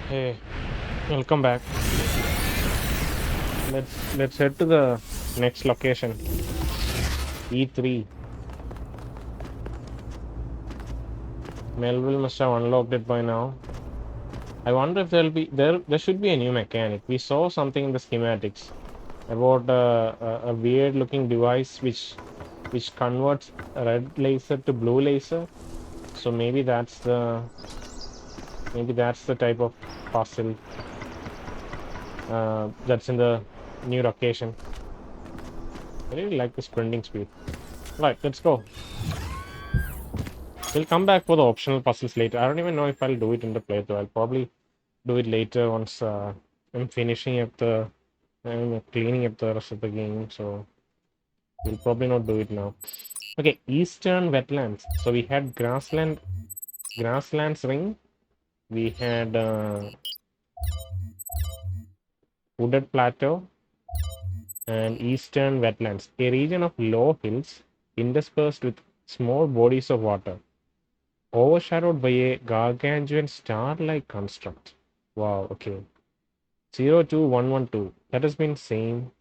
Hey, welcome back. Let's head to the next location. E3. Melville must have unlocked it by now. I wonder if there should be a new mechanic. We saw something in the schematics about a weird looking device which converts red laser to blue laser. So maybe that's the type of puzzle that's in the new location. I really like the sprinting speed. Right, let's go. We'll come back for the optional puzzles later. I don't even know if I'll do it in the playthrough. I'll probably do it later once I'm finishing up I'm cleaning up the rest of the game. So we'll probably not do it now. Okay, Eastern Wetlands. So we had Grasslands Ring. We had Wooded Plateau and Eastern Wetlands, a region of low hills interspersed with small bodies of water, overshadowed by a gargantuan star-like construct. Wow, okay. 02112. That has been same.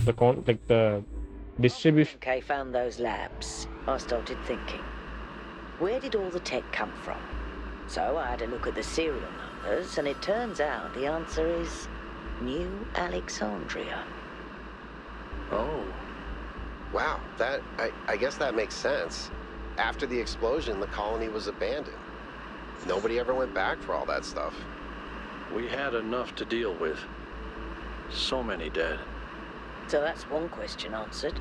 The distribution. Okay, found those labs. I started thinking, where did all the tech come from? So I had a look at the serial numbers, and it turns out the answer is New Alexandria. Oh. Wow, I guess that makes sense. After the explosion, the colony was abandoned. Nobody ever went back for all that stuff. We had enough to deal with. So many dead. So that's one question answered.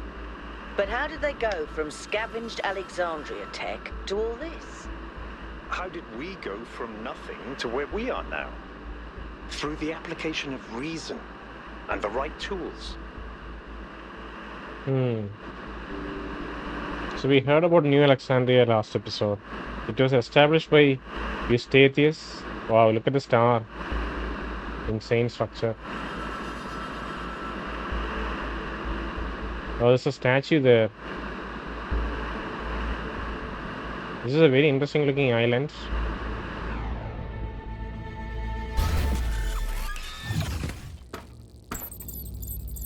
But how did they go from scavenged Alexandria tech to all this? How did we go from nothing to where we are now? Through the application of reason and the right tools. So we heard about New Alexandria last episode. It was established by Eustathius. Wow, look at the star. Insane structure. Oh, there's a statue there. This is a very interesting looking island.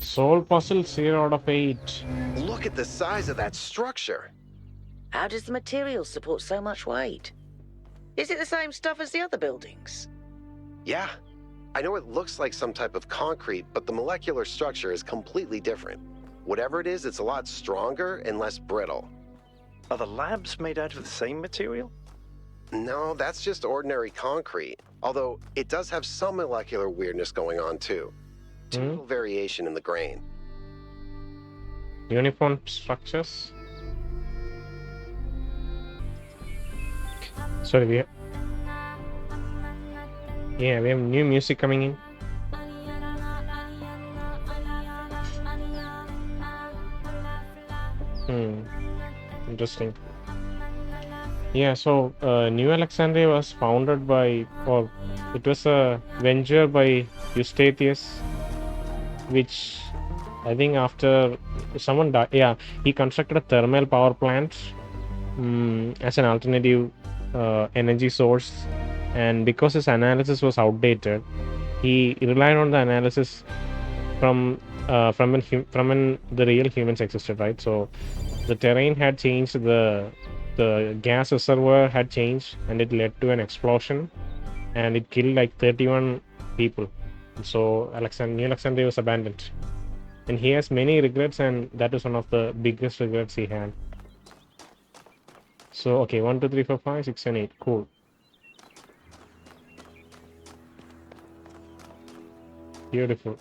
Soul puzzle 0 out of 8. Look at the size of that structure. How does the material support so much weight? Is it the same stuff as the other buildings? Yeah. I know it looks like some type of concrete, but the molecular structure is completely different. Whatever it is, it's a lot stronger and less brittle. Are the labs made out of the same material? No, that's just ordinary concrete. Although it does have some molecular weirdness going on too. Too little variation in the grain. Uniform structures. Sorry, we have new music coming in. Interesting. Yeah, so New Alexandria was founded by, or it was a venture by Eustathius, which I think after someone died, yeah, he constructed a thermal power plant as an alternative energy source, and because his analysis was outdated, he relied on the analysis from when the real humans existed, right? So the terrain had changed, the gas reservoir had changed, and it led to an explosion, and it killed like 31 people. So New Alexandria was abandoned, and he has many regrets, and that is one of the biggest regrets he had. So okay, 1 2 3 4 5 6 and 8. Cool. Beautiful.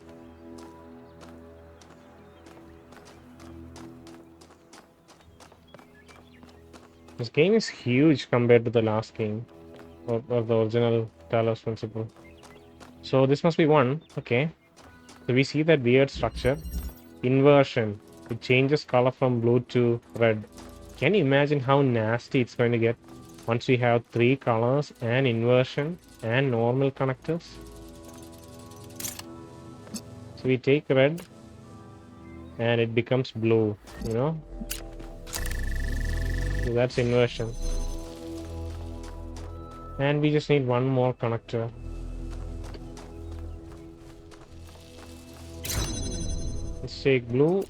This game is huge compared to the last game, or the original Talos principle. So this must be 1. Okay. So we see that weird structure. Inversion. It changes color from blue to red. Can you imagine how nasty it's going to get once we have 3 colors and inversion and normal connectors? So we take red and it becomes blue, you know? So that's inversion. And we just need 1 more connector. Let's take blue.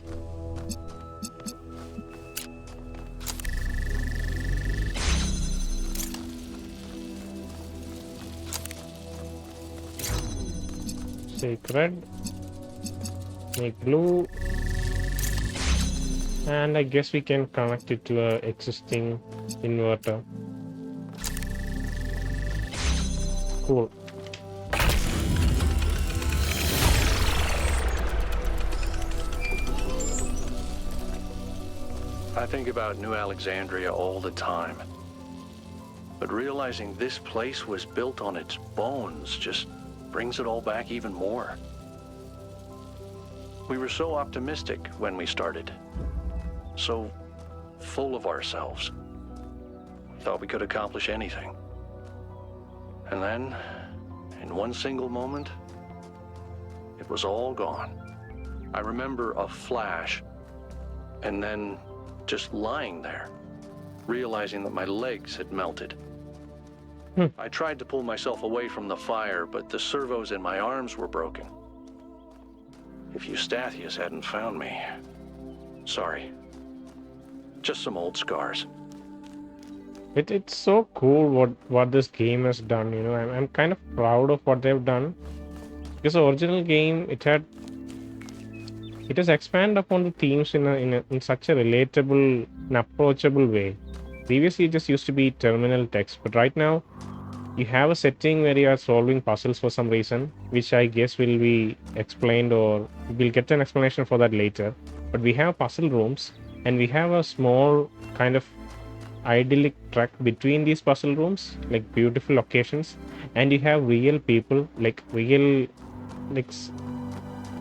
Take red. Make blue. And I guess we can connect it to a existing inverter. Cool. I think about New Alexandria all the time. But realizing this place was built on its bones just brings it all back even more. We were so optimistic when we started. So full of ourselves. We thought we could accomplish anything. And then, in one single moment, it was all gone. I remember a flash, and then just lying there, realizing that my legs had melted. I tried to pull myself away from the fire, but the servos in my arms were broken. If Eustathius hadn't found me, sorry. Just some old scars. It's so cool what this game has done. You know, I'm kind of proud of what they've done. Because the original game, it has expanded upon the themes in such a relatable and approachable way. Previously, it just used to be terminal text, but right now, you have a setting where you are solving puzzles for some reason, which I guess will be explained, or we'll get an explanation for that later. But we have puzzle rooms, and we have a small kind of idyllic track between these puzzle rooms, like beautiful locations, and you have real people,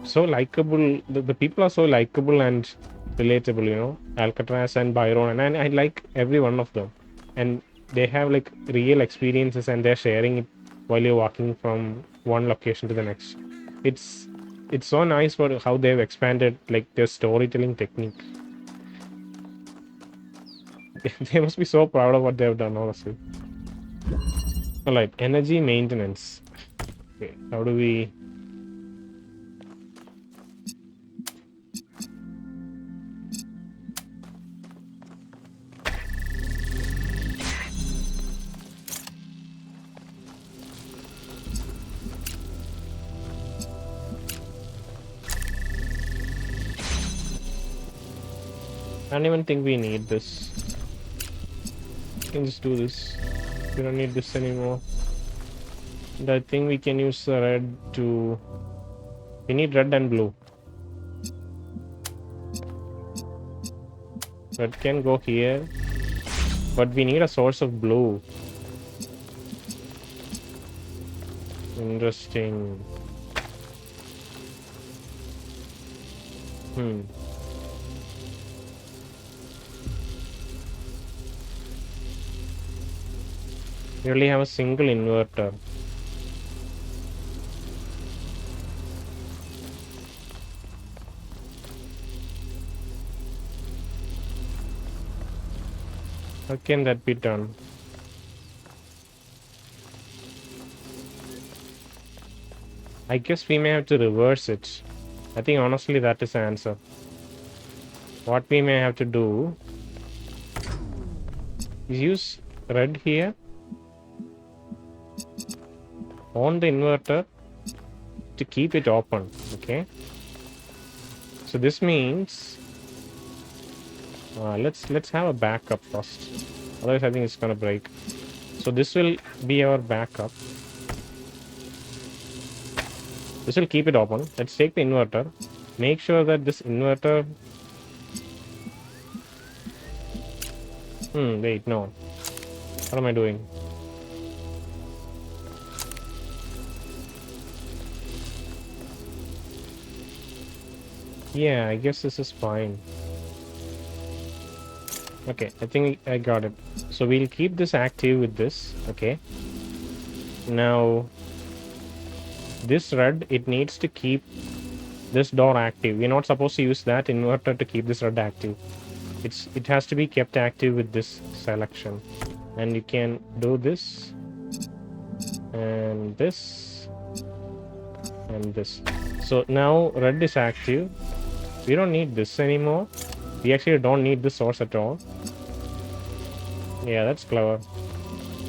so likable. The people are so likable and relatable, you know, Alcatraz and Byron, and I like every one of them. And they have like real experiences, and they're sharing it while you're walking from one location to the next. It's so nice for how they've expanded like their storytelling technique. They must be so proud of what they've done, honestly. Alright, energy maintenance. Okay, how do we... I don't even think we need this. We can just do this. We don't need this anymore. And I think we can use the red to... We need red and blue. Red can go here. But we need a source of blue. Interesting. We only have a single inverter. How can that be done? I guess we may have to reverse it. I think honestly that is the answer. What we may have to do is use red here on the inverter to keep it open. Okay, so this means let's have a backup first, otherwise I think it's gonna break. So this will be our backup. This will keep it open. Let's take the inverter, make sure that this inverter wait, no, what am I doing? Yeah, I guess this is fine. Okay, I think I got it. So we'll keep this active with this. Okay. Now, this red, it needs to keep this door active. We're not supposed to use that inverter to keep this red active. It has to be kept active with this selection. And you can do this and this and this. So now red is active. We don't need this anymore. We actually don't need this source at all. Yeah, that's clever.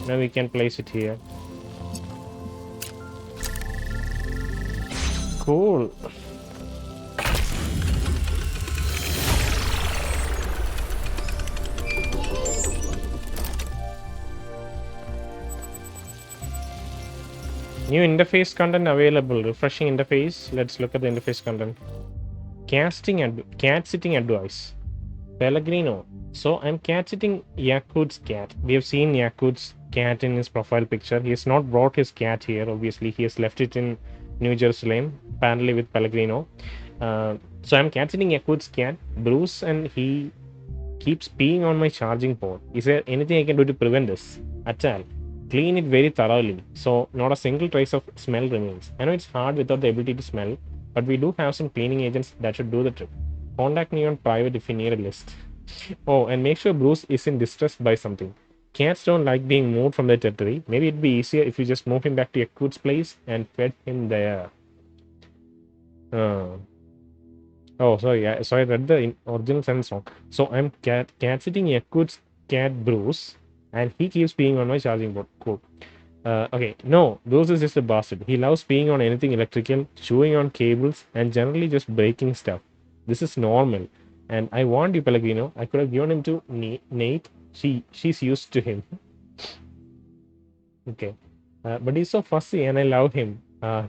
Now we can place it here. Cool. New interface content available. Refreshing interface. Let's look at the interface content. Cat sitting advice. Pellegrino. So I'm cat sitting Yaqut's cat. We have seen Yaqut's cat in his profile picture. He has not brought his cat here. Obviously, he has left it in New Jerusalem, apparently with Pellegrino. So I'm cat sitting Yaqut's cat, Bruce, and he keeps peeing on my charging port. Is there anything I can do to prevent this? Achal, clean it very thoroughly so not a single trace of smell remains. I know it's hard without the ability to smell, but we do have some cleaning agents that should do the trick. Contact me on private if you need a list. Oh, and make sure Bruce isn't distressed by something. Cats don't like being moved from their territory. Maybe it'd be easier if you just move him back to Yakut's place and fed him there. Oh, sorry. So I read the original sentence wrong. So I'm cat sitting Yakut's cat Bruce, and he keeps peeing on my charging board. Cool. Okay, no, Bruce is just a bastard. He loves peeing on anything electrical, chewing on cables, and generally just breaking stuff. This is normal. And I warned you, Pellegrino. I could have given him to Nate. She's used to him. Okay. But he's so fussy and I love him.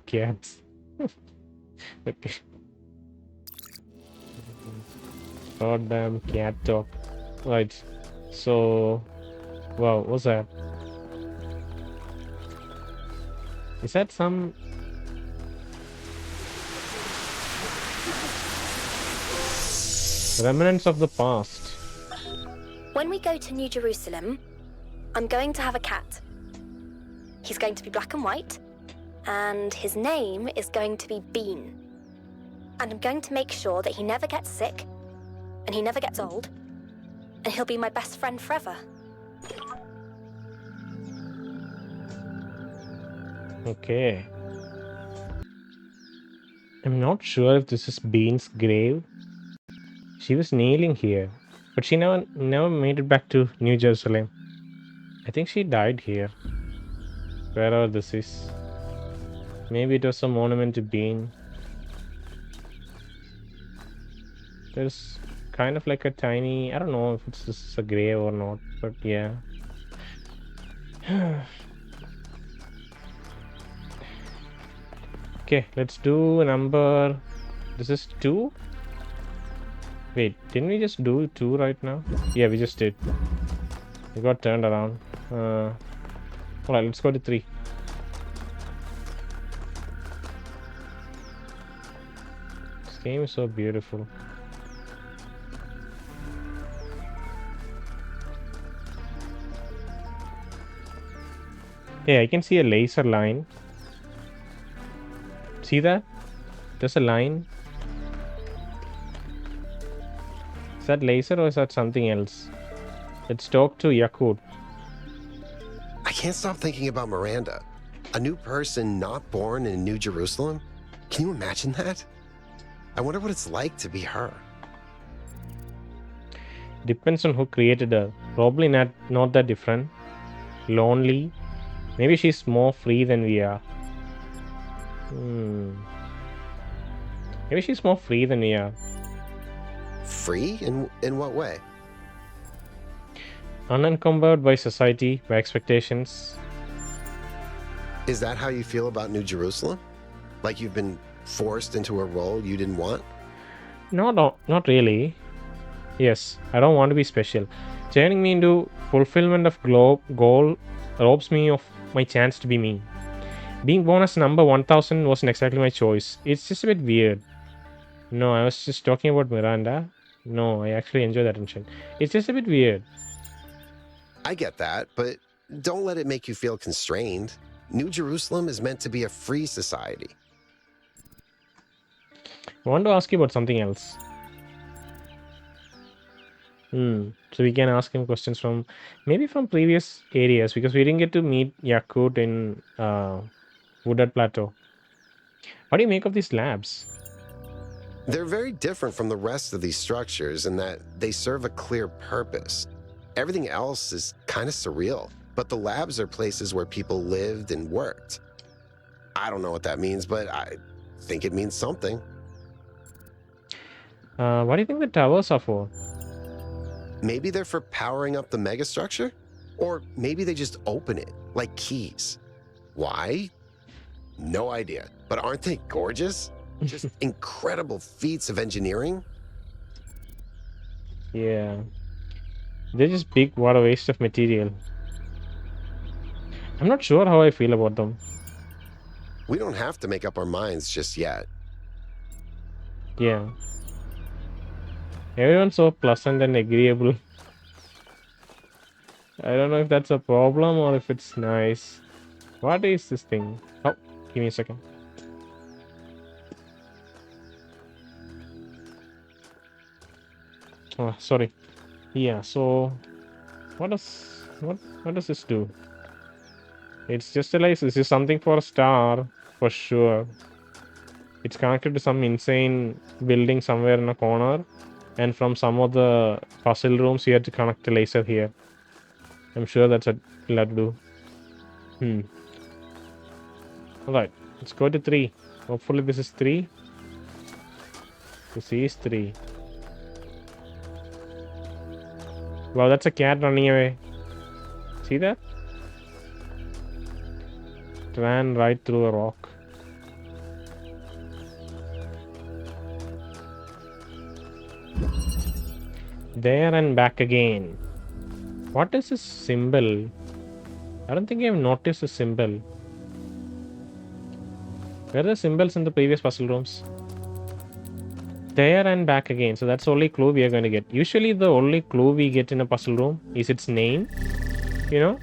Cats. Okay. Goddamn cat talk. Right. So, wow, what's that? Is that some... remnants of the past? When we go to New Jerusalem, I'm going to have a cat. He's going to be black and white, and his name is going to be Bean. And I'm going to make sure that he never gets sick, and he never gets old, and he'll be my best friend forever. Okay. I'm not sure if this is Bean's grave. She was kneeling here, but she never made it back to New Jerusalem. I think she died here. Wherever this is. Maybe it was a monument to Bean. There's kind of like a tiny... I don't know if this is a grave or not, but yeah. Okay, let's do number... This is 2? Wait, didn't we just do 2 right now? Yeah, we just did. We got turned around. Alright, let's go to 3. This game is so beautiful. Yeah, I can see a laser line. See that? There's a line. Is that laser or is that something else? Let's talk to Yaqut. I can't stop thinking about Miranda. A new person not born in New Jerusalem? Can you imagine that? I wonder what it's like to be her. Depends on who created her. Probably not that different. Lonely. Maybe she's more free than we are. Maybe she's more free than we are. Free? In what way? Unencumbered by society, by expectations. Is that how you feel about New Jerusalem? Like you've been forced into a role you didn't want? No, not really. Yes, I don't want to be special. Turning me into fulfillment of goal robs me of my chance to be me. Being born as number 1000 wasn't exactly my choice. It's just a bit weird. No, I was just talking about Miranda. No, I actually enjoy that attention. It's just a bit weird. I get that, but don't let it make you feel constrained. New Jerusalem is meant to be a free society. I want to ask you about something else. So we can ask him questions from maybe from previous areas because we didn't get to meet Yaqut in Wooded Plateau. What do you make of these labs? They're very different from the rest of these structures in that they serve a clear purpose. Everything else is kind of surreal, but the labs are places where people lived and worked. I don't know what that means, but I think it means something. What do you think the towers are for? Maybe they're for powering up the megastructure? Or maybe they just open it, like keys. Why? No idea. But aren't they gorgeous? Just incredible feats of engineering. Yeah. They're just big, what a waste of material. I'm not sure how I feel about them. We don't have to make up our minds just yet. Yeah. Everyone's so pleasant and agreeable. I don't know if that's a problem or if it's nice. What is this thing? Oh, give me a second. Oh, sorry. Yeah, so what does this do? It's just like this is something for a star for sure. It's connected to some insane building somewhere in a corner, and from some of the puzzle rooms you have to connect a laser here. I'm sure that's what we'll have to do. Alright, let's go to 3. Hopefully this is 3. This is 3. Wow, that's a cat running away. See that? It ran right through a rock. There and back again. What is this symbol? I don't think I've noticed the symbol. Where are the symbols in the previous puzzle rooms? There and back again. So that's the only clue we are going to get. Usually the only clue we get in a puzzle room is its name, you know,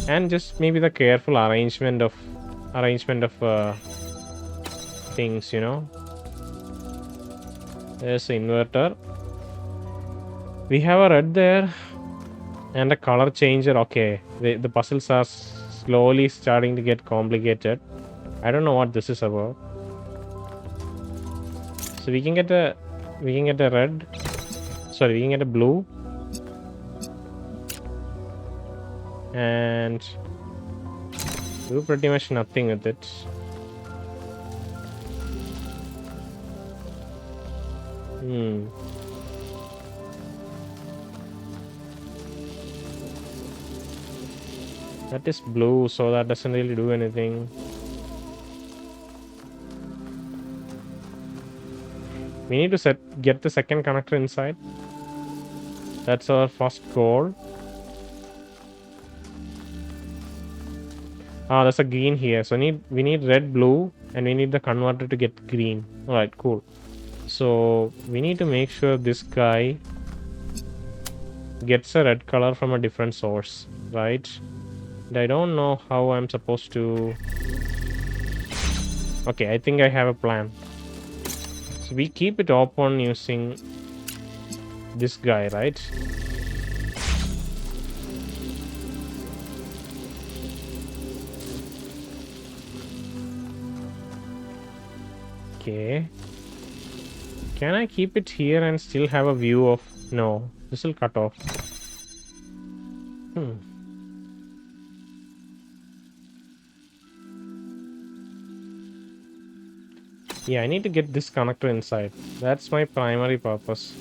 and just maybe the careful arrangement of things, you know. There's the inverter. We have a red there and a color changer. Okay, the puzzles are slowly starting to get complicated. I don't know what this is about. So we can get a red. Sorry, we can get a blue. And do pretty much nothing with it. That is blue, so that doesn't really do anything. We need to get the second connector inside. That's our first goal. Ah, there's a green here. So we need red, blue, and we need the converter to get green. Alright, cool. So we need to make sure this guy gets a red color from a different source, right? And I don't know how I'm supposed to... Okay, I think I have a plan. So we keep it open using this guy, right? Okay. Can I keep it here and still have a view of... No, this will cut off. Yeah, I need to get this connector inside. That's my primary purpose.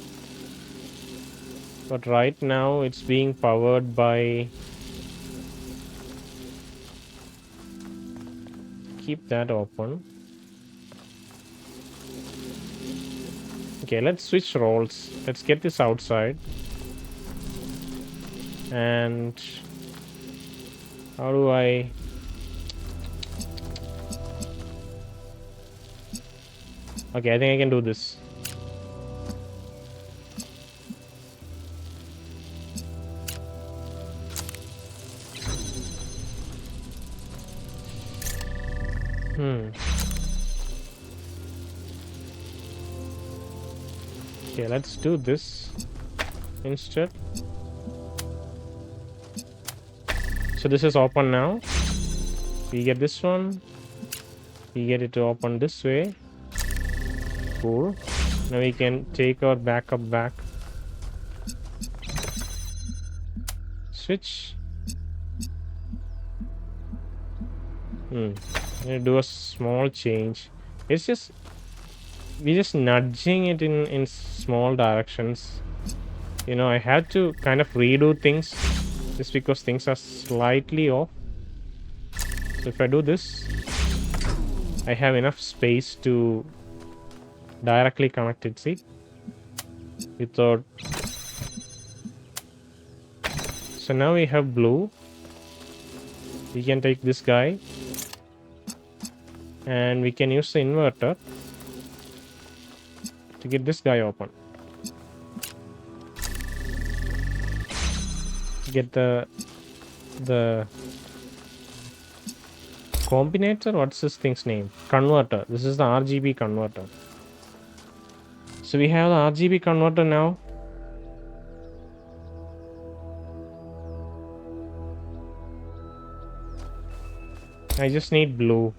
But right now it's being powered by... Keep that open. Okay, let's switch roles. Let's get this outside. And... How do I... Okay, I think I can do this. Okay, let's do this instead. So this is open now. We get this one. We get it to open this way. Cool. Now we can take our backup back. Switch. I'm gonna do a small change. It's just we're just nudging it in small directions. You know, I had to kind of redo things just because things are slightly off. So if I do this, I have enough space to directly connect it, see? Without. So now we have blue. We can take this guy. And we can use the inverter to get this guy open. Get the combinator. What's this thing's name? Converter. This is the RGB converter. So we have the RGB converter now. I just need blue.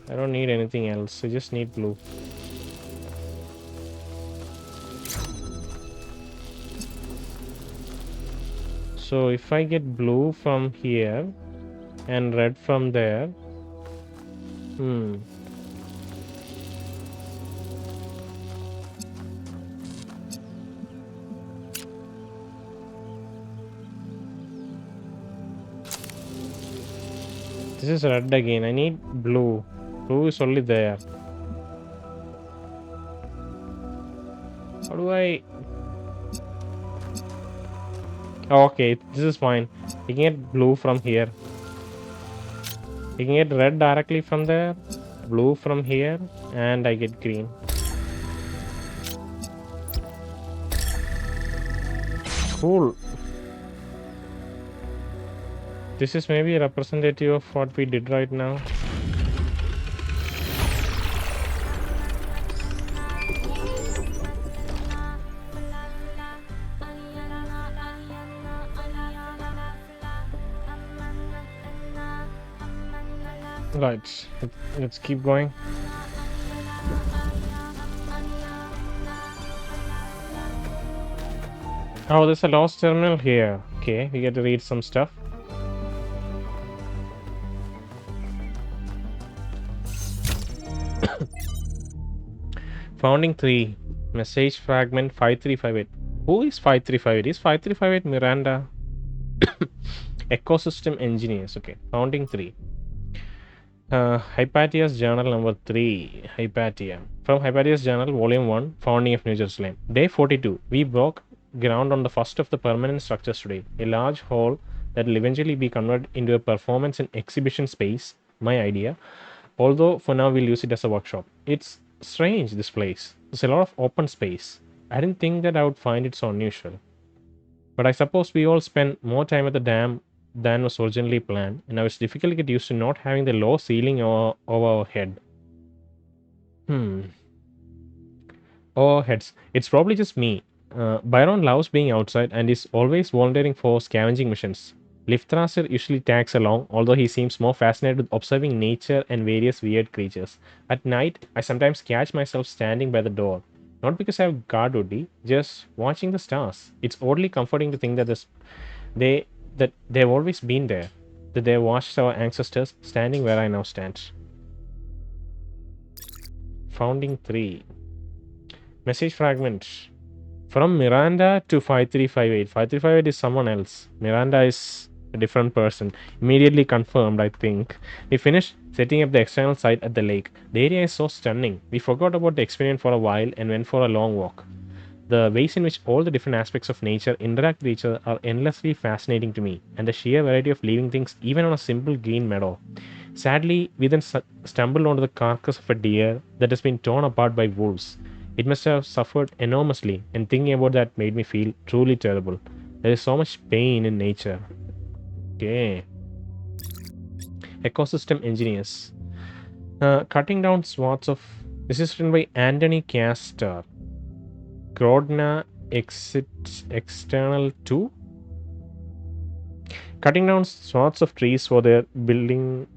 I don't need anything else. I just need blue. So if I get blue from here and red from there, this is red again. I need blue. Blue is only there. How do I... Oh, okay, this is fine. You can get blue from here. You can get red directly from there, blue from here, and I get green. Cool. This is maybe a representative of what we did right now. Right, let's keep going. Oh, there's a lost terminal here. Okay, we get to read some stuff. Founding 3. Message fragment 5358. Who is 5358? Is 5358 Miranda? Ecosystem engineers. Okay, founding 3. Hypatia's journal number 3. Hypatia. From Hypatia's journal, volume 1, Founding of New Jerusalem. Day 42. We broke ground on the first of the permanent structures today. A large hall that will eventually be converted into a performance and exhibition space. My idea. Although for now we'll use it as a workshop. It's strange, this place. There's a lot of open space. I didn't think that I would find it so unusual. But I suppose we all spend more time at the dam than was originally planned, and now it's difficult to get used to not having the low ceiling over our head. Over heads. It's probably just me. Byron loves being outside and is always volunteering for scavenging missions. Lifthrasser usually tags along, although he seems more fascinated with observing nature and various weird creatures. At night, I sometimes catch myself standing by the door. Not because I have guard duty, just watching the stars. It's oddly comforting to think that they've always been there, that they watched our ancestors standing where I now stand. Founding 3. Message fragment. From Miranda to 5358. 5358 is someone else. Miranda is a different person. Immediately confirmed, I think. We finished setting up the external site at the lake. The area is so stunning. We forgot about the experiment for a while and went for a long walk. The ways in which all the different aspects of nature interact with each other are endlessly fascinating to me, and the sheer variety of living things even on a simple green meadow. Sadly, we then stumbled onto the carcass of a deer that has been torn apart by wolves. It must have suffered enormously, and thinking about that made me feel truly terrible. There is so much pain in nature. Okay. Ecosystem engineers. Cutting down swaths of... This is written by Anthony Castor. Grodna External 2. Cutting down swaths of trees for their building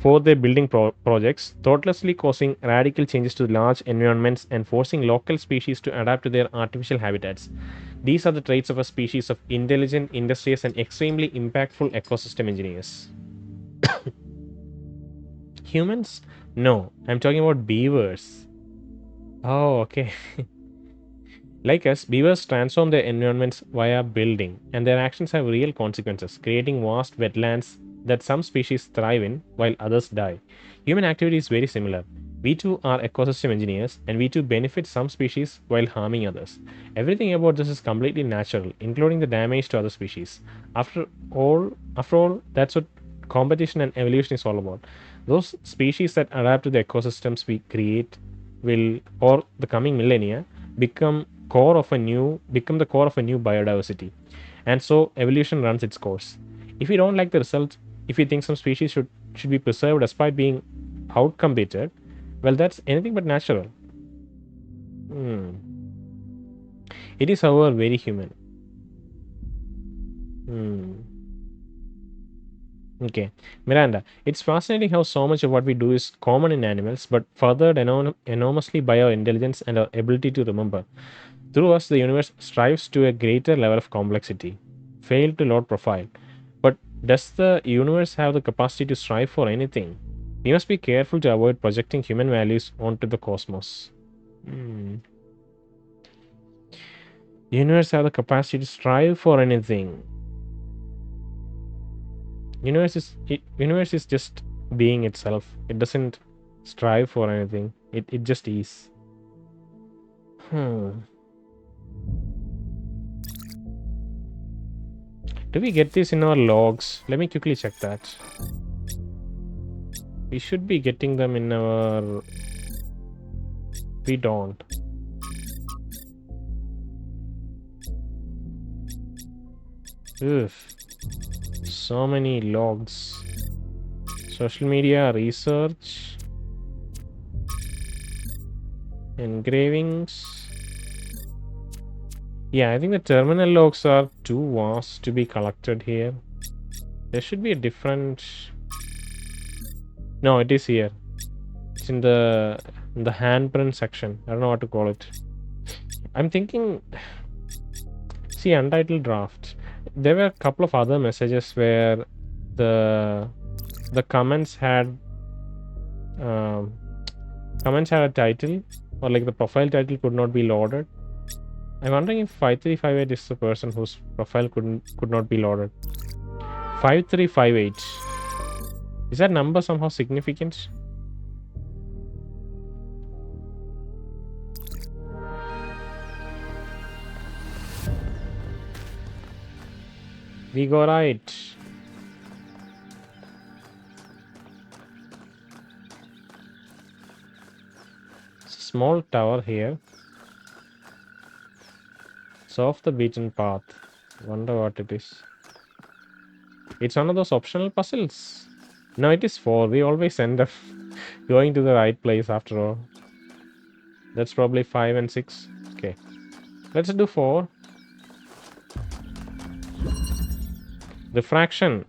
for their building projects, thoughtlessly causing radical changes to large environments and forcing local species to adapt to their artificial habitats. These are the traits of a species of intelligent, industrious, and extremely impactful ecosystem engineers. Humans? No, I'm talking about beavers. Oh, okay. Like us, beavers transform their environments via building, and their actions have real consequences, creating vast wetlands that some species thrive in while others die. Human activity is very similar. We too are ecosystem engineers, and we too benefit some species while harming others. Everything about this is completely natural, including the damage to other species. After all, that's what competition and evolution is all about. Those species that adapt to the ecosystems we create will, or the coming millennia, become the core of a new biodiversity. And so evolution runs its course. If we don't like the result, if we think some species should be preserved despite being outcompeted, well, that's anything but natural. Hmm. It is, however, very human. Okay, Miranda, it's fascinating how so much of what we do is common in animals, but furthered enormously by our intelligence and our ability to remember. Through us, the universe strives to a greater level of complexity. Fail to load profile. But does the universe have the capacity to strive for anything? We must be careful to avoid projecting human values onto the cosmos. The universe have the capacity to strive for anything. Universe is just being itself. It doesn't strive for anything. It just is. Do we get this in our logs? Let me quickly check that. We should be getting them in our... We don't. Oof. So many logs. Social media, research. Engravings. Yeah, I think the terminal logs are too vast to be collected here. There should be a different... No, it is here. It's in the handprint section. I don't know what to call it. I'm thinking... See, untitled draft. There were a couple of other messages where the comments had a title, or like the profile title could not be loaded. I'm wondering if 5358 is the person whose profile could not be loaded. 5358. Is that number somehow significant? We go right. It's a small tower here. It's off the beaten path. Wonder what it is. It's one of those optional puzzles. No, it is 4. We always end up going to the right place after all. That's probably 5 and 6. Okay. Let's do 4. Refraction.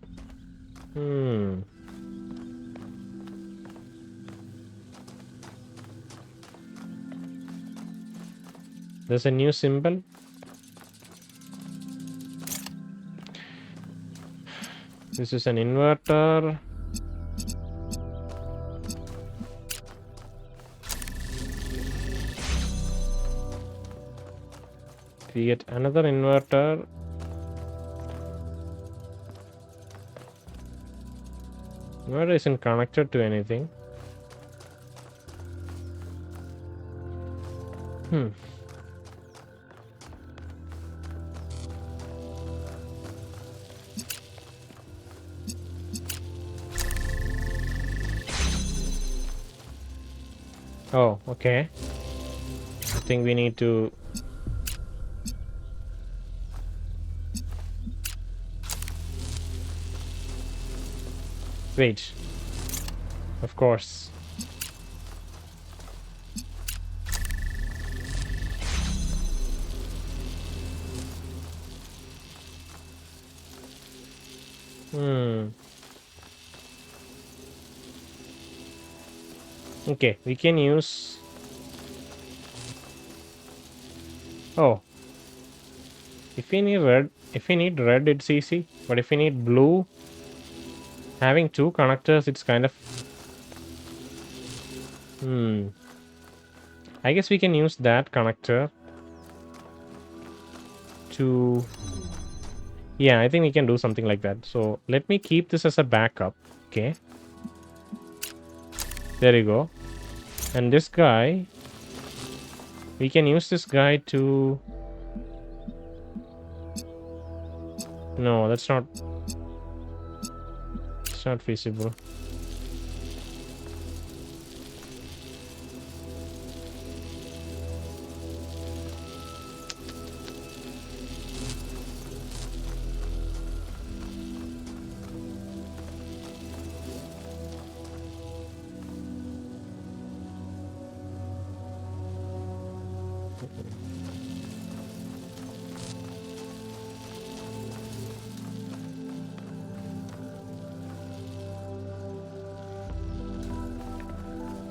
There's a new symbol. This is an inverter. We get another inverter. Inverter isn't connected to anything. Oh, okay. I think we need to... Wait. Of course. Okay, we can use... Oh, if we need red, it's easy. But if we need blue, having two connectors, it's kind of... I guess we can use that connector to... Yeah, I think we can do something like that. So let me keep this as a backup. Okay. There you go. And this guy, we can use this guy to... No, that's not... It's not feasible.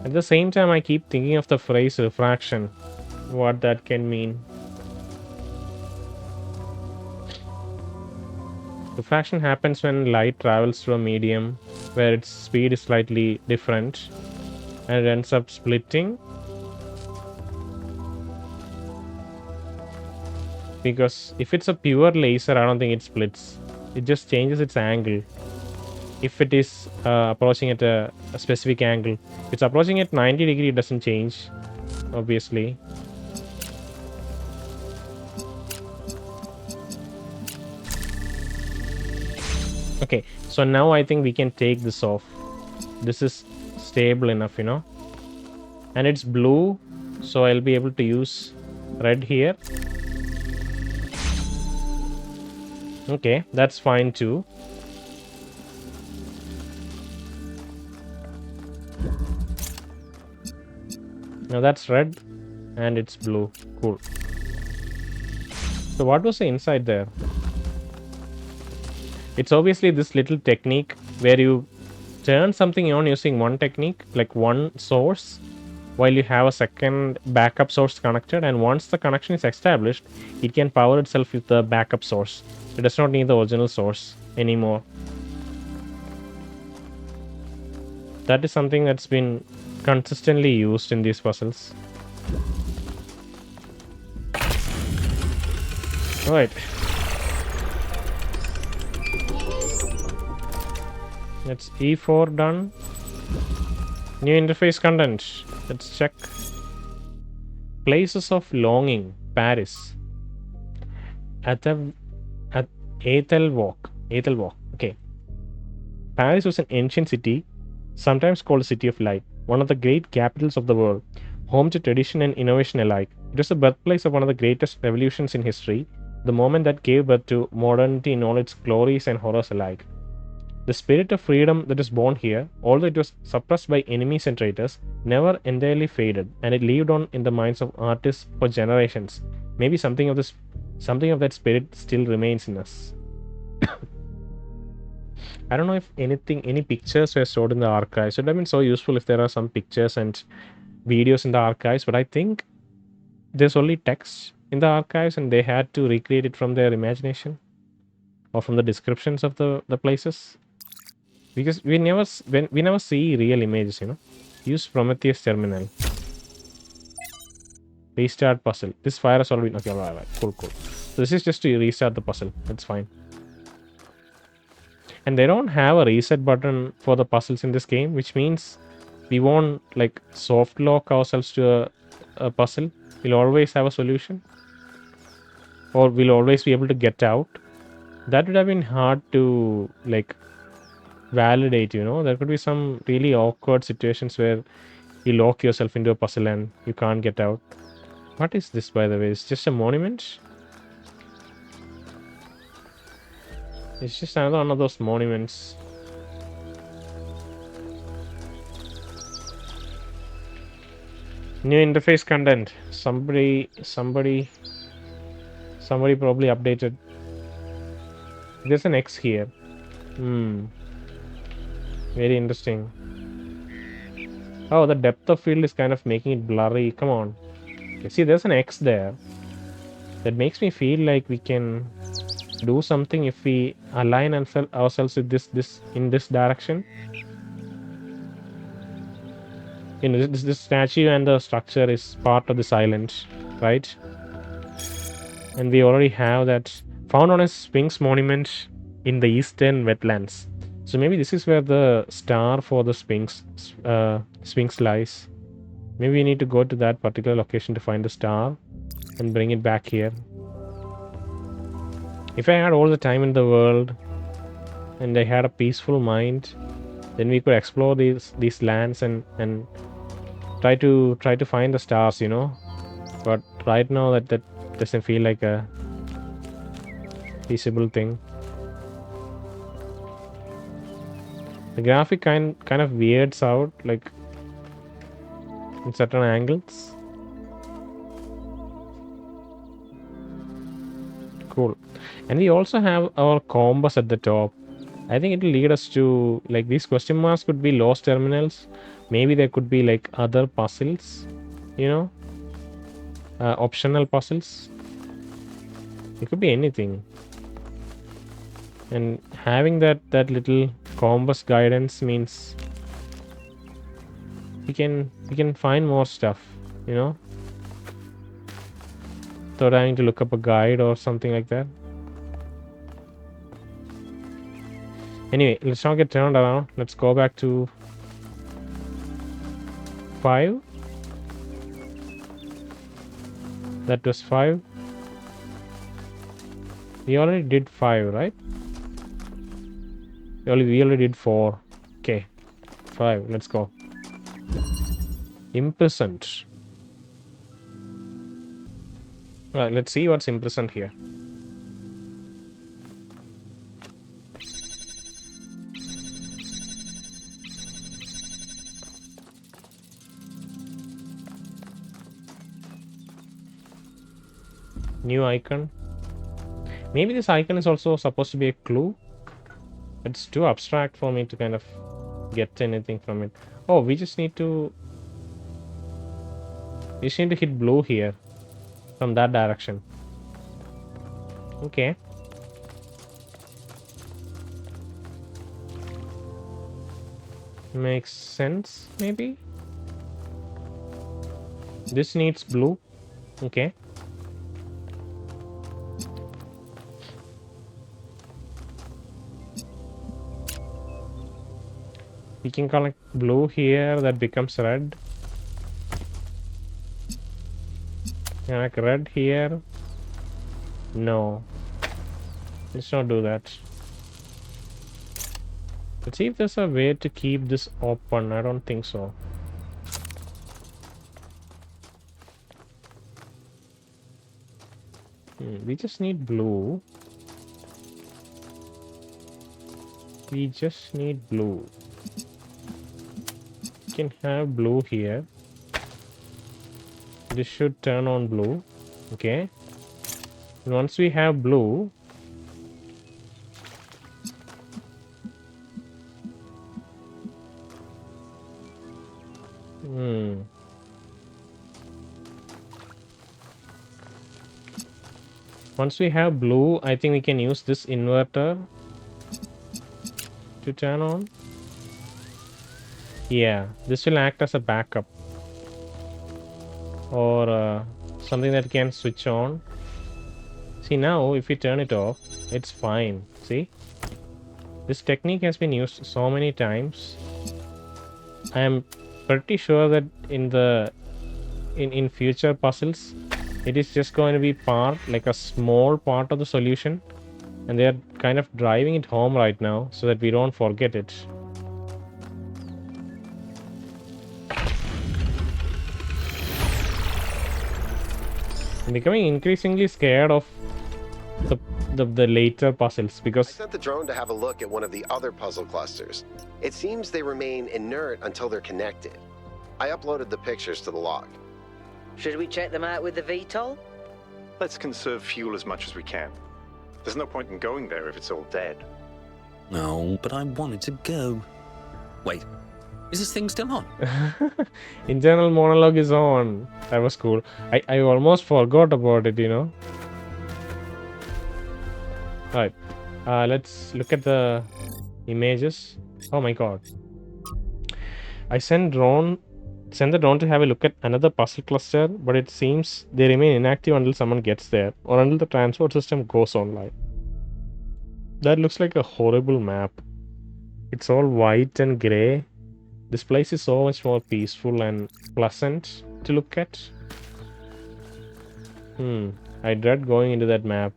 At the same time, I keep thinking of the phrase refraction, what that can mean. Refraction happens when light travels through a medium where its speed is slightly different and it ends up splitting. Because if it's a pure laser, I don't think it splits. It just changes its angle. If it is approaching at a specific angle. If it's approaching at 90 degree, it doesn't change, obviously. Okay, so now I think we can take this off. This is stable enough, you know. And it's blue, so I'll be able to use red here. Okay, that's fine too. Now that's red and it's blue. Cool. So what was the inside there? It's obviously this little technique where you turn something on using one technique, like one source, while you have a second backup source connected, and once the connection is established, it can power itself with the backup source. It does not need the original source anymore. That is something that's been consistently used in these puzzles. Right. That's E4 done. New interface content. Let's check. Places of longing. Paris. At Ethel Walk. Okay. Paris was an ancient city, sometimes called the City of Light, one of the great capitals of the world, home to tradition and innovation alike. It was the birthplace of one of the greatest revolutions in history, the moment that gave birth to modernity in all its glories and horrors alike. The spirit of freedom that was born here, although it was suppressed by enemies and traitors, never entirely faded, and it lived on in the minds of artists for generations. Maybe something of that spirit still remains in us. I don't know if any pictures were stored in the archives. It would have been so useful if there are some pictures and videos in the archives, but I think there's only text in the archives and they had to recreate it from their imagination or from the descriptions of the places. Because we never see real images, you know. Use Prometheus terminal. Restart puzzle. This fire has already been... Okay, right. Cool. So this is just to restart the puzzle. That's fine. And they don't have a reset button for the puzzles in this game, which means we won't like soft lock ourselves to a puzzle. We'll always have a solution. Or we'll always be able to get out. That would have been hard to like validate, you know. There could be some really awkward situations where you lock yourself into a puzzle and you can't get out. What is this, by the way? It's just a monument? It's just another one of those monuments. New interface content. Somebody probably updated. There's an X here. Very interesting. Oh, the depth of field is kind of making it blurry. Come on. Okay, see, there's an X there. That makes me feel like we can do something if we align ourselves with this in this direction. You know, this statue and the structure is part of this island, right? And we already have that found on a Sphinx monument in the eastern wetlands. So maybe this is where the star for the Sphinx lies. Maybe we need to go to that particular location to find the star and bring it back here. If I had all the time in the world and I had a peaceful mind, then we could explore these lands and try to find the stars, you know. But right now that doesn't feel like a feasible thing. The graphic kind of weirds out, like in certain angles. Cool. And we also have our compass at the top. I think it will lead us to, like, these question marks could be lost terminals. Maybe there could be like other puzzles, you know, optional puzzles. It could be anything. And having that little compass guidance means we can find more stuff, you know, without having to look up a guide or something like that. Anyway, let's not get turned around. Let's go back to 5. That was 5. We already did 5, right? We already did 4. Okay, 5. Let's go. Imprisoned. Right, let's see what's imprisoned here. New icon. Maybe this icon is also supposed to be a clue. It's too abstract for me to kind of get anything from it. Oh, we just need to hit blue here from that direction. Okay. Makes sense, maybe. This needs blue. Okay. We can collect blue here, that becomes red. Like red here. No. Let's not do that. Let's see if there's a way to keep this open. I don't think so. We just need blue. We just need blue. We can have blue here. This should turn on blue. Okay. And once we have blue, once we have blue, I think we can use this inverter to turn on. Yeah, this will act as a backup or something that can switch on. See, now if we turn it off, it's fine. See, this technique has been used so many times. I am pretty sure that in future puzzles, it is just going to be like a small part of the solution, and they are kind of driving it home right now so that we don't forget it. I'm becoming increasingly scared of the later puzzles because I sent the drone to have a look at one of the other puzzle clusters. It seems they remain inert until they're connected. I uploaded the pictures to the log. Should we check them out with the VTOL? Let's conserve fuel as much as we can. There's no point in going there if it's all dead. No, but I wanted to go. Wait, Is this thing still on? Internal monologue is on. That was cool. I almost forgot about it, you know. Alright. Let's look at the images. Oh my god. I sent the drone to have a look at another puzzle cluster, but it seems they remain inactive until someone gets there or until the transport system goes online. That looks like a horrible map. It's all white and grey. This place is so much more peaceful and pleasant to look at. I dread going into that map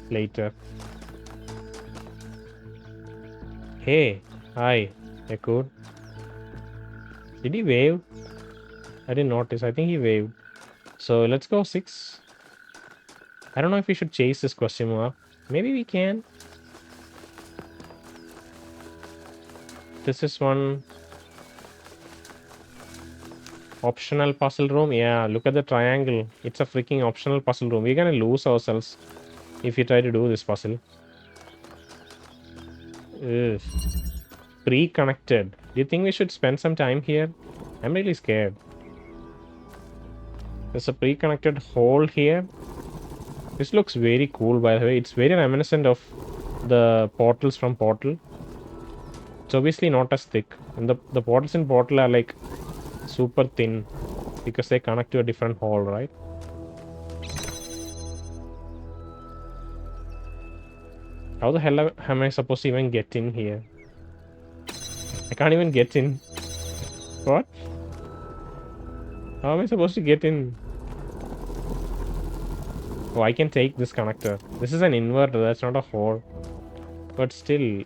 later. Hey, hi, Yaqut. Did he wave? I didn't notice. I think he waved. So let's go 6. I don't know if we should chase this question mark. Maybe we can. This is one optional puzzle room. Yeah, look at the triangle. It's a freaking optional puzzle room. We're gonna lose ourselves if we try to do this puzzle. Ugh. Preconnected. Do you think we should spend some time here? I'm really scared. There's a preconnected hole here. This looks very cool, by the way. It's very reminiscent of the portals from Portal. It's obviously not as thick. And the portals in Portal are like super thin because they connect to a different hole, right? How the hell am I supposed to even get in here? I can't even get in. What? How am I supposed to get in? Oh, I can take this connector. This is an inverter, that's not a hole. But still.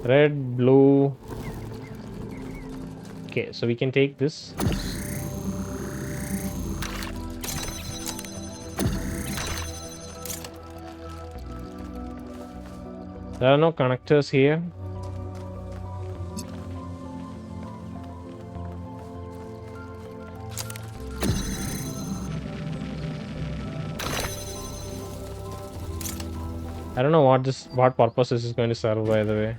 Red, blue. Okay, so we can take this. There are no connectors here. I don't know what purpose this is going to serve, by the way.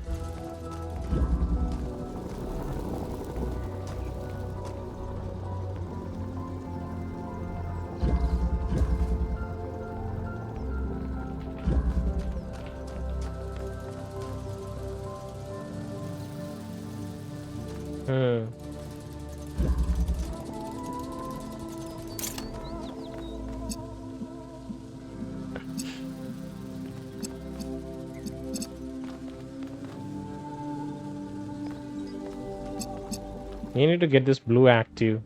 You need to get this blue active.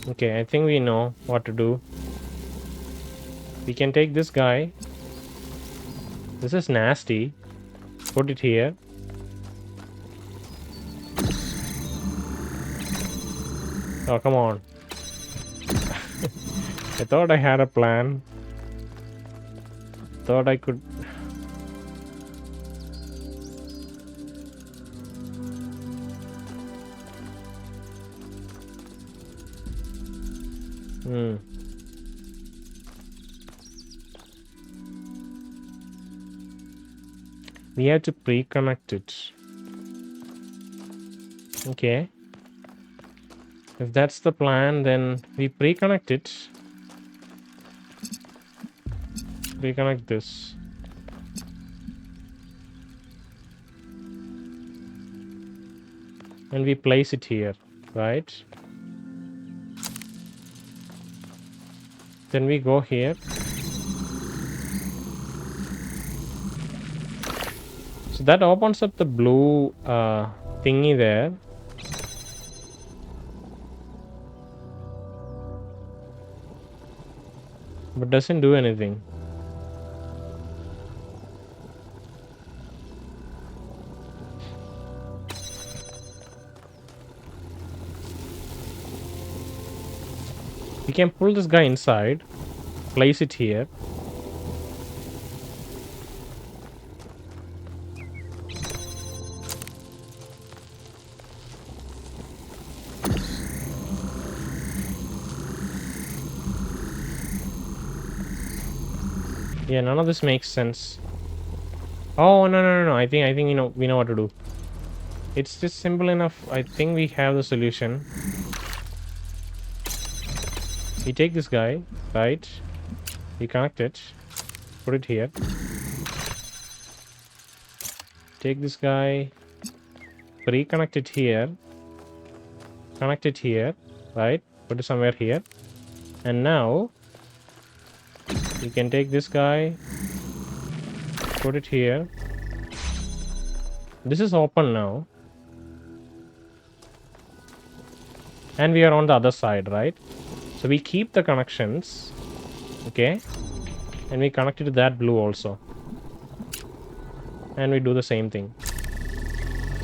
Okay, I think we know what to do. We can take this guy. This is nasty. Put it here. Oh, come on. I thought I had a plan. Thought I could. We have to pre-connect it. Okay. If that's the plan, then we pre-connect it. Reconnect this. And we place it here, right? Then we go here. So that opens up the blue thingy there. But doesn't do anything. We can pull this guy inside, place it here. Yeah, none of this makes sense. Oh, no. I think we know what to do. It's just simple enough. I think we have the solution. We take this guy, right? We connect it. Put it here. Take this guy. Reconnect it here. Connect it here, right? Put it somewhere here. And now you can take this guy, put it here. This is open now. And we are on the other side, right? So we keep the connections. Okay. And we connect it to that blue also. And we do the same thing.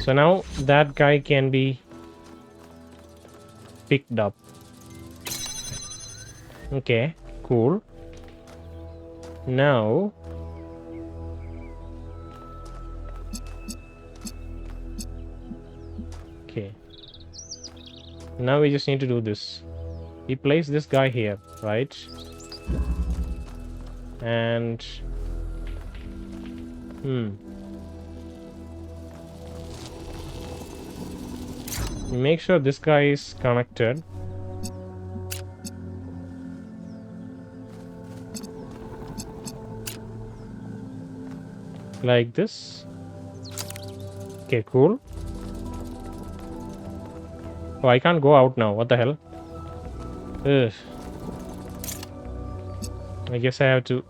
So now that guy can be picked up. Okay, cool. Now okay. Now we just need to do this. We place this guy here, right? And make sure this guy is connected. Like this. Okay, cool. Oh, I can't go out now. What the hell? Ugh. I guess I have to.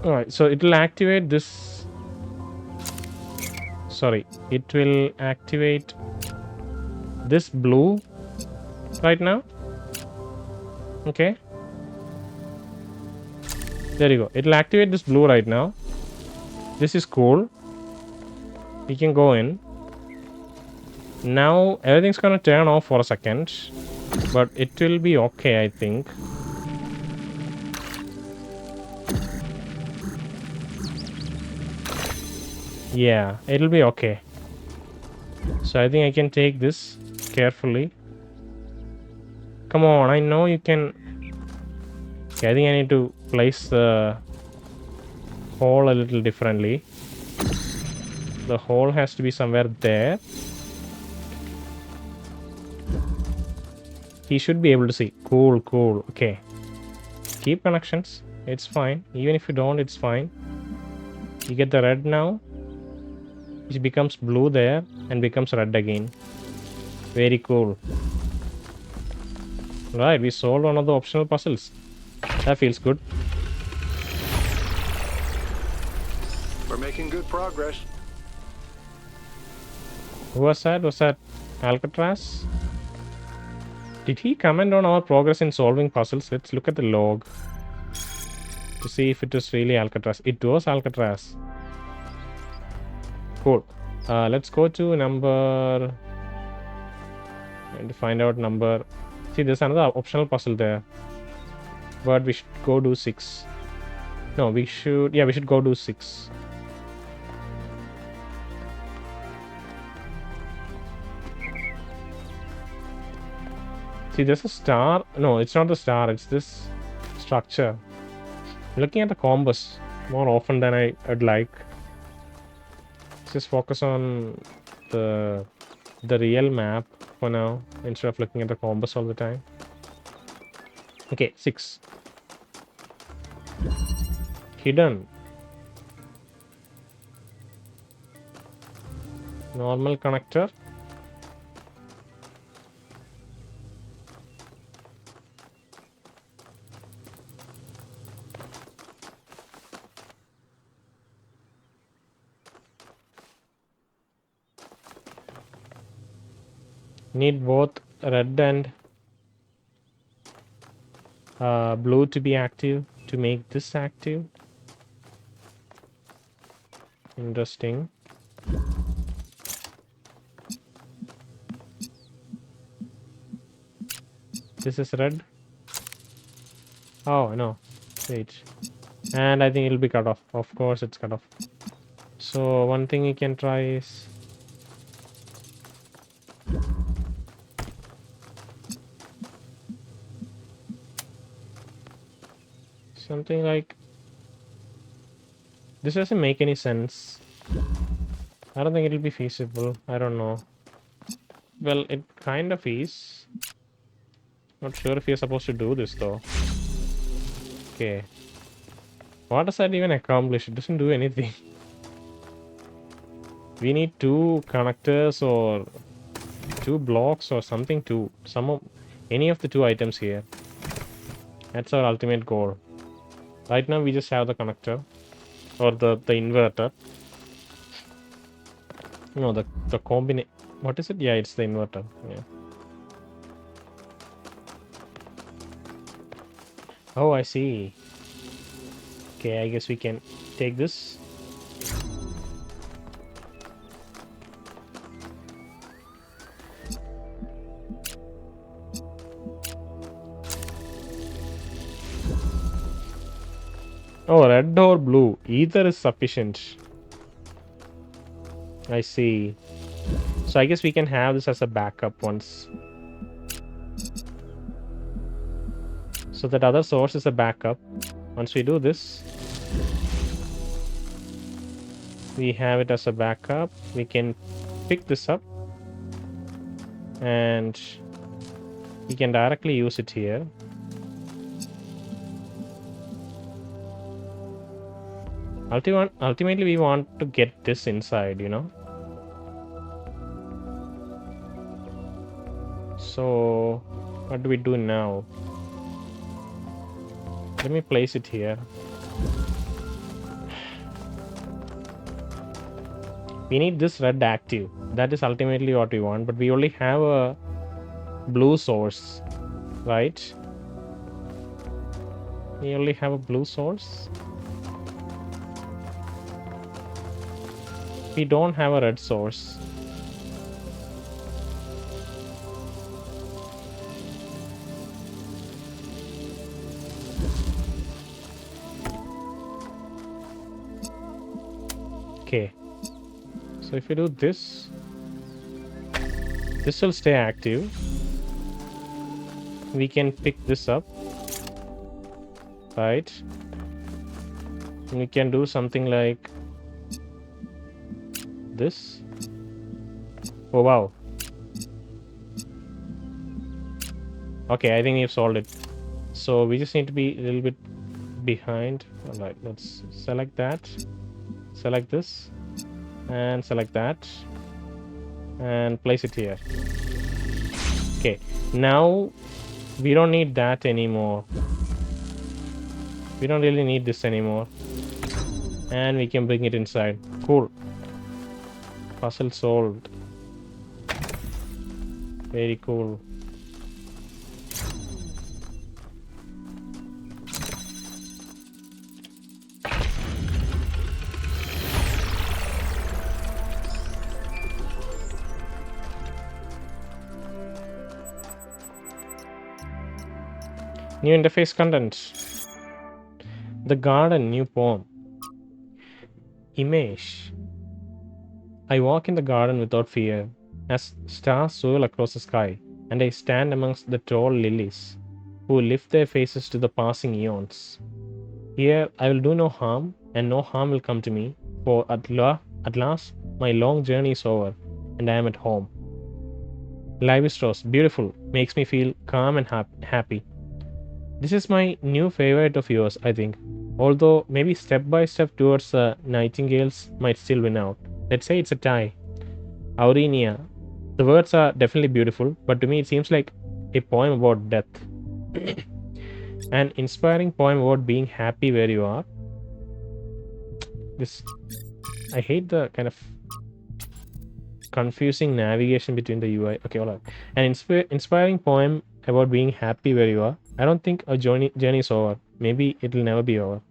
Alright, so it will activate this. Sorry, it will activate this blue right now. Okay. There you go. It will activate this blue right now. This is cool. We can go in. Now everything's gonna turn off for a second. But it will be okay, I think. Yeah, it'll be okay. So I think I can take this carefully. Come on, I know you can. Okay, I think I need to place the hole a little differently. The hole has to be somewhere there. He should be able to see. Cool. Okay. Keep connections. It's fine. Even if you don't, it's fine. You get the red now. It becomes blue there and becomes red again. Very cool. Right, we solved one of the optional puzzles. That feels good. We're making good progress. Who was that? Was that Alcatraz? Did he comment on our progress in solving puzzles? Let's look at the log to see if it was really Alcatraz. It was Alcatraz. Cool. Let's go to number and to find out number. See, there's another optional puzzle there, but we should go do 6. No, we should. Yeah, we should go do 6. See, there's a star. No, it's not the star. It's this structure. Looking at the compass more often than I'd like. Just focus on the real map for now instead of looking at the compass all the time. Okay, 6. Hidden. Normal connector. Need both red and blue to be active to make this active. Interesting. This is red. Oh no, Wait. And I think it'll be cut off. Of course it's cut off. So one thing you can try is something like this doesn't make any sense. I don't think it'll be feasible. I don't know. Well, it kind of is. Not sure if you're supposed to do this though. Okay. What does that even accomplish? It doesn't do anything. We need 2 connectors or 2 blocks or something to any of the 2 items here. That's our ultimate goal. Right now we just have the connector or the inverter. No, the combination. What is it? Yeah, it's the inverter. Yeah. Oh, I see. Okay, I guess we can take this. Oh, red or blue. Either is sufficient. I see. So I guess we can have this as a backup once. So that other source is a backup. Once we do this, we have it as a backup. We can pick this up and we can directly use it here. Ultimately, we want to get this inside, you know. So what do we do now? Let me place it here. We need this red active. That is ultimately what we want, but we only have a blue source, right? We only have a blue source. We don't have a red source. Okay. So if you do this, this will stay active. We can pick this up, right? And we can do something like this. Oh wow. Okay, I think we've solved it. So we just need to be a little bit behind. All right, let's select that, select this, and select that, and place it here. Okay, now we don't need that anymore. We don't really need this anymore. And we can bring it inside. Cool. Puzzle solved. Very cool. New interface content. The garden, new poem. Image. I walk in the garden without fear, as stars swirl across the sky, and I stand amongst the tall lilies, who lift their faces to the passing eons. Here I will do no harm, and no harm will come to me, for at last my long journey is over, and I am at home. Life is rose, beautiful, makes me feel calm and happy. This is my new favorite of yours, I think. Although maybe step by step towards the nightingales might still win out. Let's say it's a tie. Aurenia. The words are definitely beautiful, but to me it seems like a poem about death. An inspiring poem about being happy where you are. I hate the kind of confusing navigation between the UI. Okay, hold on. An inspiring poem about being happy where you are. I don't think a journey is over. Maybe it'll never be over.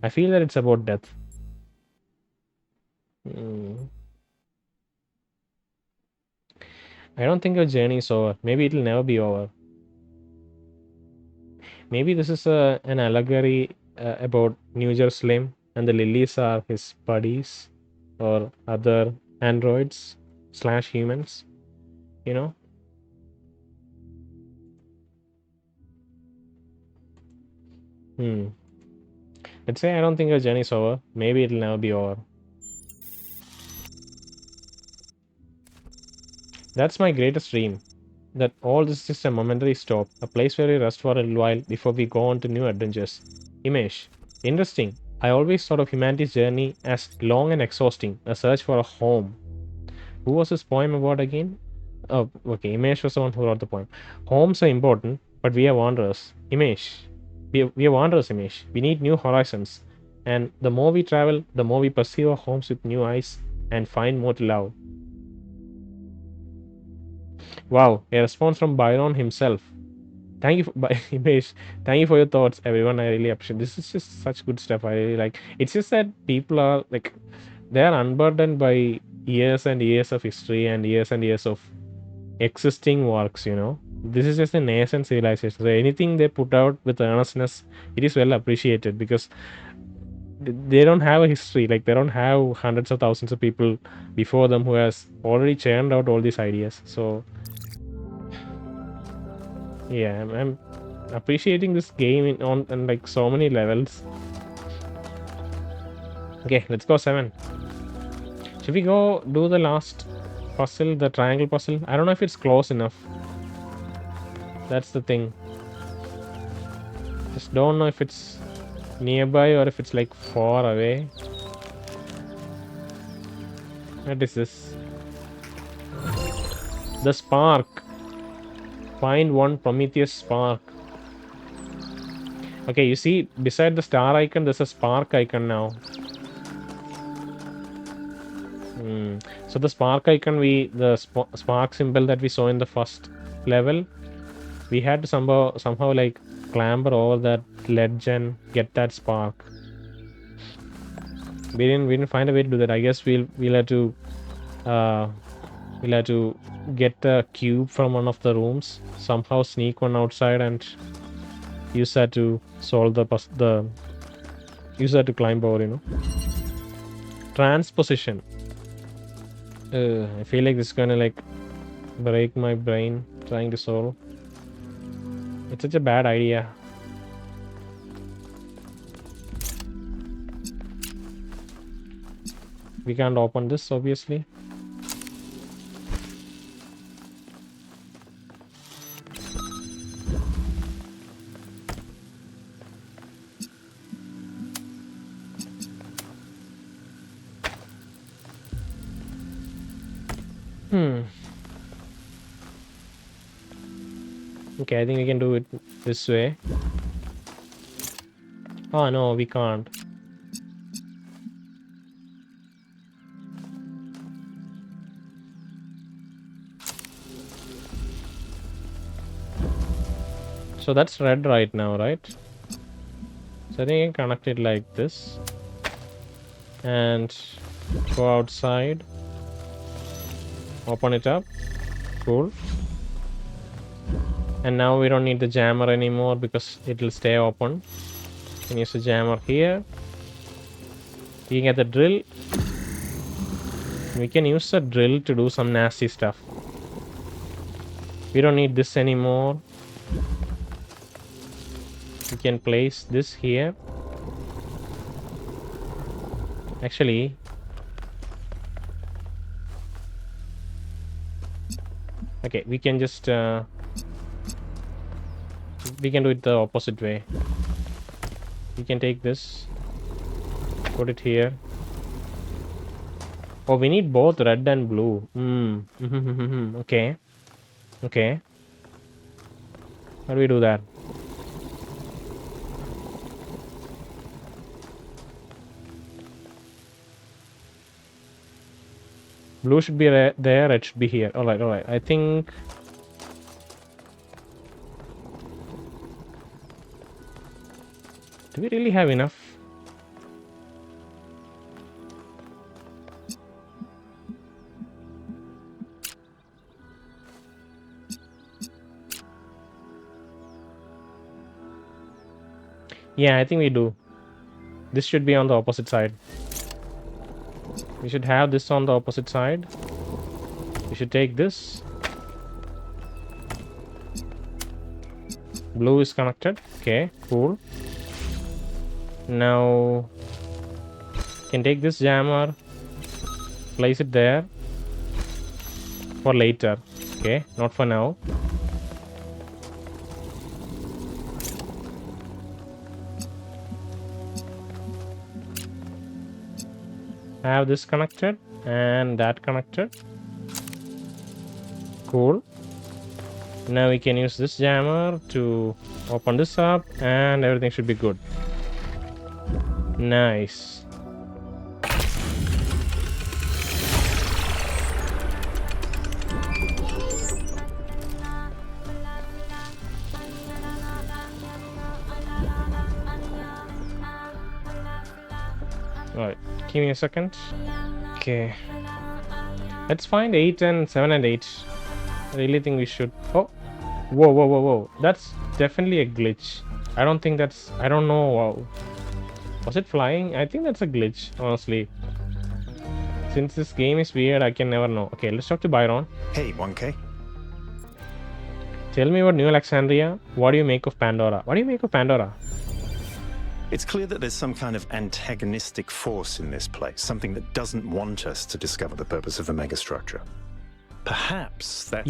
I feel that it's about death. I don't think your journey is over. Maybe it'll never be over. Maybe this is an allegory about New Jerusalem, and the lilies are his buddies or other androids slash humans. You know. Let's say I don't think your journey's over. Maybe it'll never be over. That's my greatest dream. That all this is just a momentary stop, a place where we rest for a little while before we go on to new adventures. Image. Interesting. I always thought of humanity's journey as long and exhausting, a search for a home. Who was this poem about again? Oh, okay. Image was the one who wrote the poem. Homes are important, but we are wanderers. Image. We are wanderers, Image. We need new horizons. And the more we travel, the more we perceive our homes with new eyes and find more to love. Wow, a response from Byron himself. Thank you, Image. Thank you for your thoughts, everyone. I really appreciate. This is just such good stuff. I really like. It's just that people are like, they are unburdened by years and years of history and years of existing works. You know, this is just a nascent civilization. So anything they put out with earnestness, it is well appreciated because they don't have a history. Like they don't have hundreds of thousands of people before them who has already churned out all these ideas. So yeah, I'm appreciating this game on like so many levels. Okay, let's go 7. Should we go do the last puzzle, the triangle puzzle? I don't know if it's close enough. That's the thing. Just don't know if it's nearby or if it's like far away. What is this? The spark. Find one Prometheus spark. Okay, you see beside the star icon there's a spark icon now. So the spark icon, the spark symbol that we saw in the first level, we had to somehow like clamber over that ledge and get that spark. We didn't find a way to do that. I guess we'll have to get a cube from one of the rooms, somehow sneak one outside and use that to solve use that to climb over, you know. Transposition. I feel like this is gonna like break my brain trying to solve. It's such a bad idea. We can't open this, obviously. Okay, I think we can do it this way. Oh no, we can't. So that's red right now, right? So I think I can connect it like this. And go outside. Open it up. Cool. And now we don't need the jammer anymore because it will stay open. We can use the jammer here. We can get the drill. We can use the drill to do some nasty stuff. We don't need this anymore. We can place this here. Actually, okay, we can just we can do it the opposite way. We can take this, put it here. Oh, we need both red and blue. Okay. Okay. How do we do that? Blue should be there, red should be here. Alright, alright. I think... Do we really have enough? Yeah, I think we do. This should be on the opposite side. We should have this on the opposite side. We should take this. Blue is connected. Okay, cool. Now, can take this jammer, place it there for later. Okay, not for now. Have this connected and that connected. Cool. Now we can use this jammer to open this up and everything should be good. Nice. Alright, give me a second. Okay. Let's find 8 and 7 and 8. I really think we should. Oh, whoa. That's definitely a glitch. I don't think that's. I don't know. Wow. Was it flying? I think that's a glitch, honestly. Since this game is weird, I can never know. Okay, let's talk to Byron. Hey, 1K. Tell me about New Alexandria. What do you make of Pandora? What do you make of Pandora? It's clear that there's some kind of antagonistic force in this place, something that doesn't want us to discover the purpose of the megastructure. Perhaps that's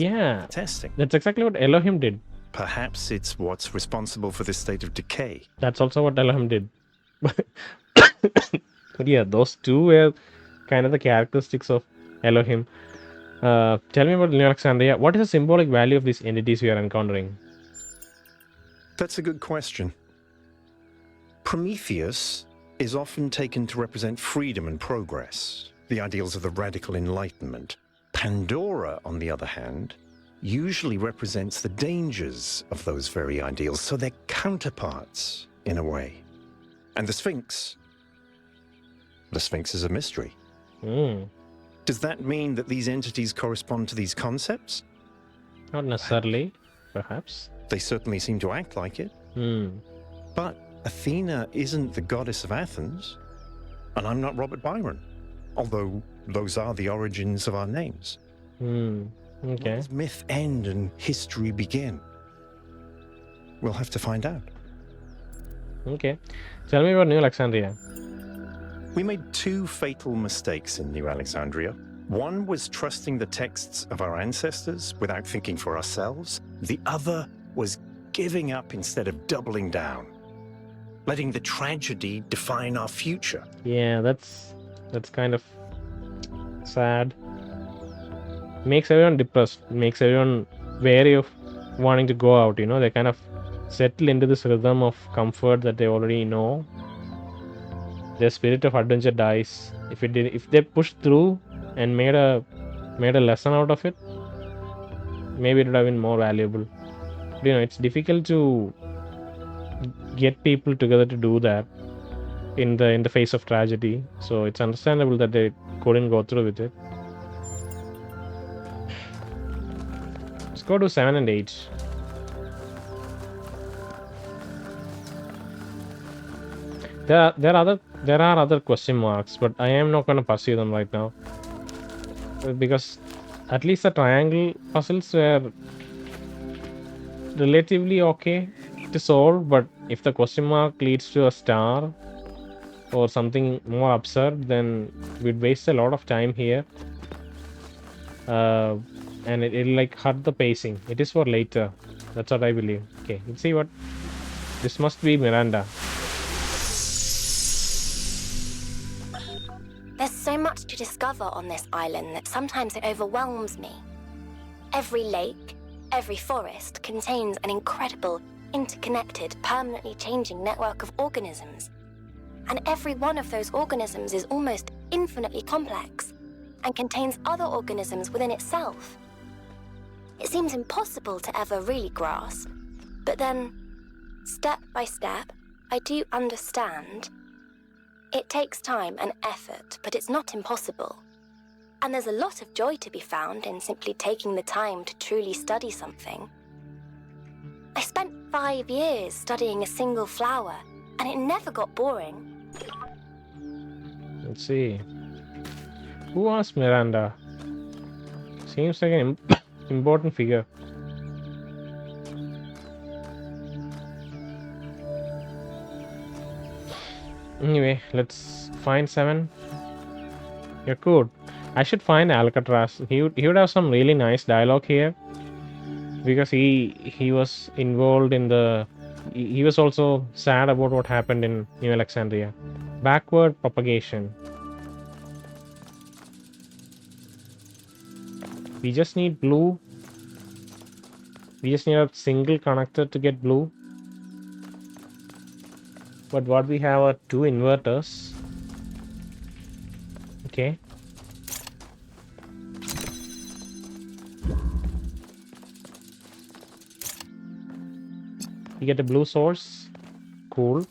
testing. That's exactly what Elohim did. Perhaps it's what's responsible for this state of decay. That's also what Elohim did. But yeah, those two were kind of the characteristics of Elohim. Tell me about New Alexandria. What is the symbolic value of these entities we are encountering? That's a good question. Prometheus is often taken to represent freedom and progress, the ideals of the radical enlightenment. Pandora, on the other hand, usually represents the dangers of those very ideals, so they're counterparts in a way. And the Sphinx is a mystery. Does that mean that these entities correspond to these concepts? Not necessarily, perhaps. They certainly seem to act like it. But Athena isn't the goddess of Athens, and I'm not Robert Byron, although those are the origins of our names. Okay. Where does myth end and history begin? We'll have to find out. Okay. Tell me about New Alexandria. We made two fatal mistakes in New Alexandria. One was trusting the texts of our ancestors without thinking for ourselves. The other was giving up instead of doubling down, letting the tragedy define our future. Yeah, that's kind of sad. Makes everyone depressed. Makes everyone wary of wanting to go out. You know, they kind of settle into this rhythm of comfort that they already know. Their spirit of adventure dies. If they pushed through and made a lesson out of it, maybe it would have been more valuable. But, you know, it's difficult to get people together to do that in the face of tragedy. So it's understandable that they couldn't go through with it. Let's go to 7 and 8. There are other question marks, but I am not going to pursue them right now, because at least the triangle puzzles were relatively okay to solve. But if the question mark leads to a star or something more absurd, then we'd waste a lot of time here, and it'll like hurt the pacing. It is for later. That's what I believe. Okay, let's see what this must be. Miranda. There's so much to discover on this island that sometimes it overwhelms me. Every lake, every forest contains an incredible, interconnected, permanently changing network of organisms. And every one of those organisms is almost infinitely complex and contains other organisms within itself. It seems impossible to ever really grasp, but then, step by step, I do understand. It takes time and effort, but it's not impossible. And there's a lot of joy to be found in simply taking the time to truly study something. I spent 5 years studying a single flower and it never got boring. Let's see. Who was Miranda? Seems like an important figure. Anyway, let's find 7. Yaqut. I should find Alcatraz. He would have some really nice dialogue here, because he was involved in the. He was also sad about what happened in New Alexandria. Backward propagation. We just need blue. We just need a single connector to get blue. But what we have are 2 inverters. Okay. You get a blue source. Cool.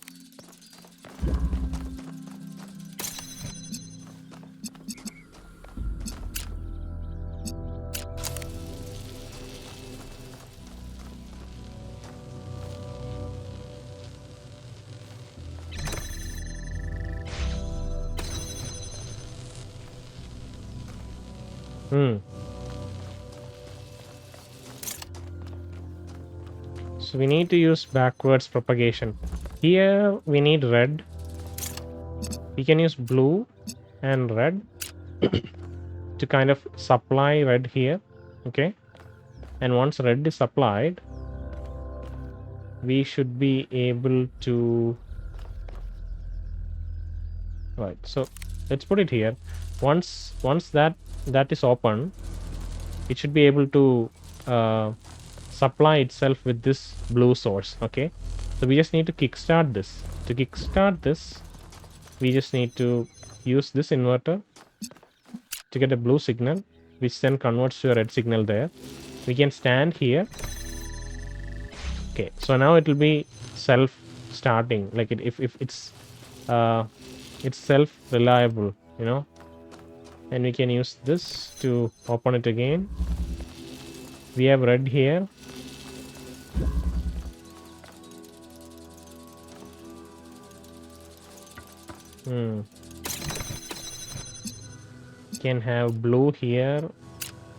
So we need to use backwards propagation. Here we need red. We can use blue and red to kind of supply red here. Okay. And once red is supplied, we should be able to. Right. So let's put it here. Once that is open, it should be able to supply itself with this blue source. Okay, so we just need to kickstart this. To kickstart this, we just need to use this inverter to get a blue signal, which then converts to a red signal there. We can stand here. Okay, so now it will be self-starting, like if it's self-reliable, you know. And we can use this to open it again. We have red here. Can have blue here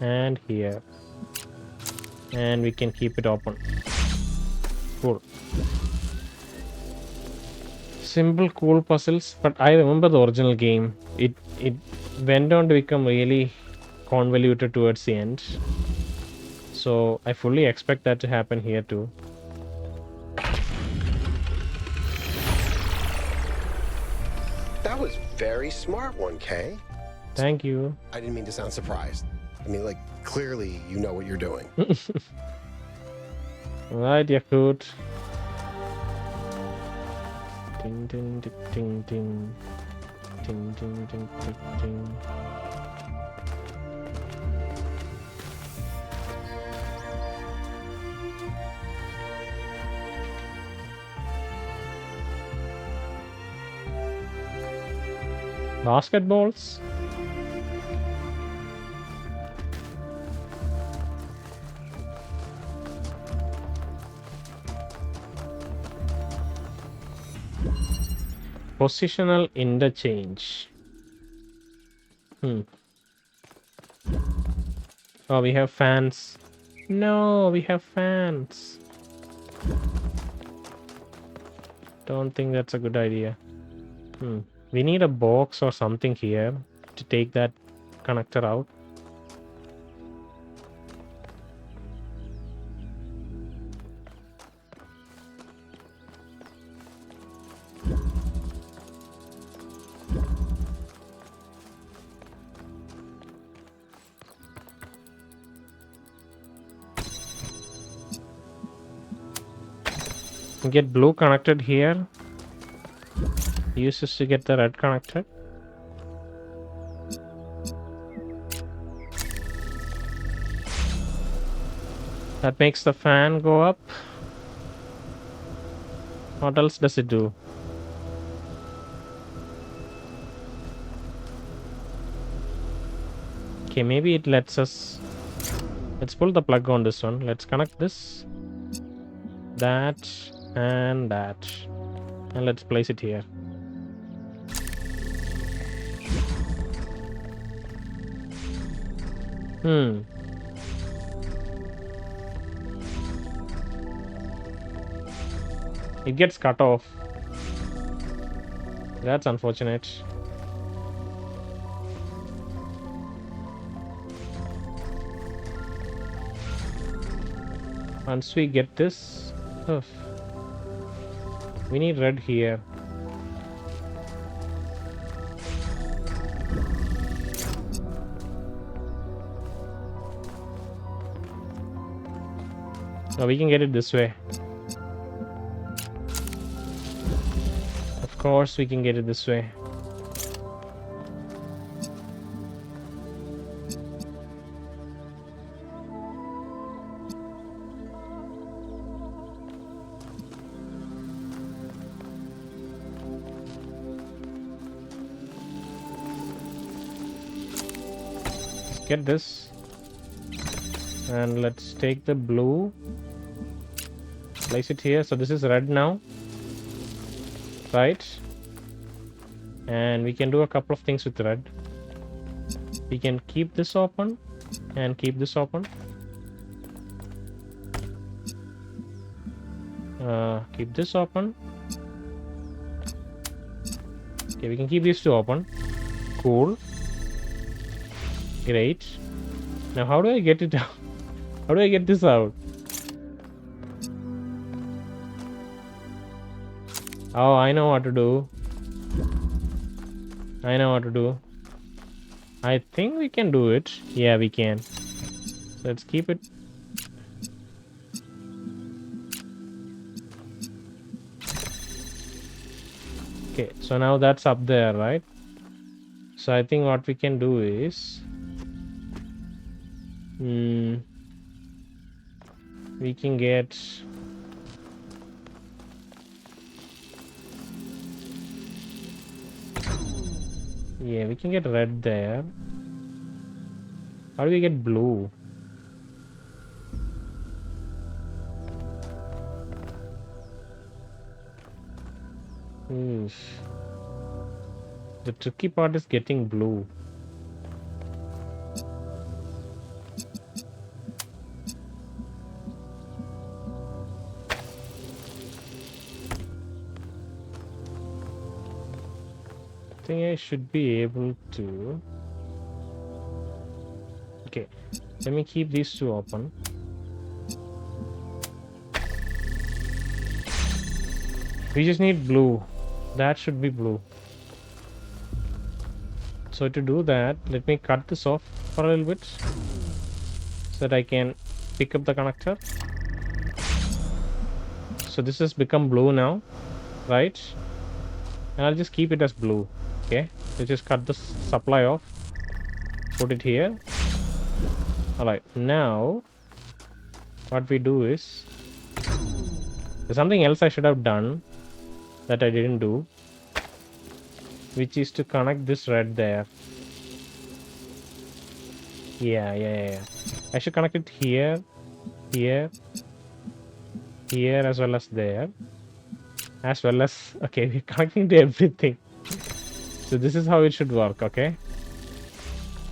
and here, and we can keep it open. Cool. Simple, cool puzzles, but I remember the original game. It went on to become really convoluted towards the end. So I fully expect that to happen here too. That was very smart, 1K. Thank you. I didn't mean to sound surprised. I mean, like, clearly you know what you're doing. Right, Yaqut. Ding ding ding ding ding. Ding ding ding ding ding. Basketballs? Positional interchange. Oh, we have fans. No, we have fans. Don't think that's a good idea. We need a box or something here to take that connector out. Get blue connected here. Use this to get the red connected. That makes the fan go up. What else does it do? Okay, maybe it lets us. Let's pull the plug on this one. Let's connect this, that, and that. And let's place it here. It gets cut off. That's unfortunate. Once we get this, we need red here. Oh, we can get it this way. Of course, we can get it this way. Get this, and let's take the blue, place it here. So this is red now, right? And we can do a couple of things with red. We can keep this open and keep this open. Keep this open. Okay, we can keep these two open. Cool. Great. Now how do I get it out? How do I get this out? Oh, I know what to do. I know what to do. I think we can do it. Yeah, we can. Let's keep it. Okay, so now that's up there, right? So I think what we can do is we can get we can get red there. How do we get blue? The tricky part is getting blue. I think I should be able to. Okay, let me keep these two open. We just need blue. That should be blue. So to do that, let me cut this off for a little bit so that I can pick up the connector. So this has become blue now, right? And I'll just keep it as blue. Okay, let's just cut the supply off, put it here. Alright, now what we do is, there's something else I should have done that I didn't do, which is to connect this red there. Yeah. I should connect it here, here, here, as well as there, as well as, okay, we're connecting to everything. So this is how it should work, okay?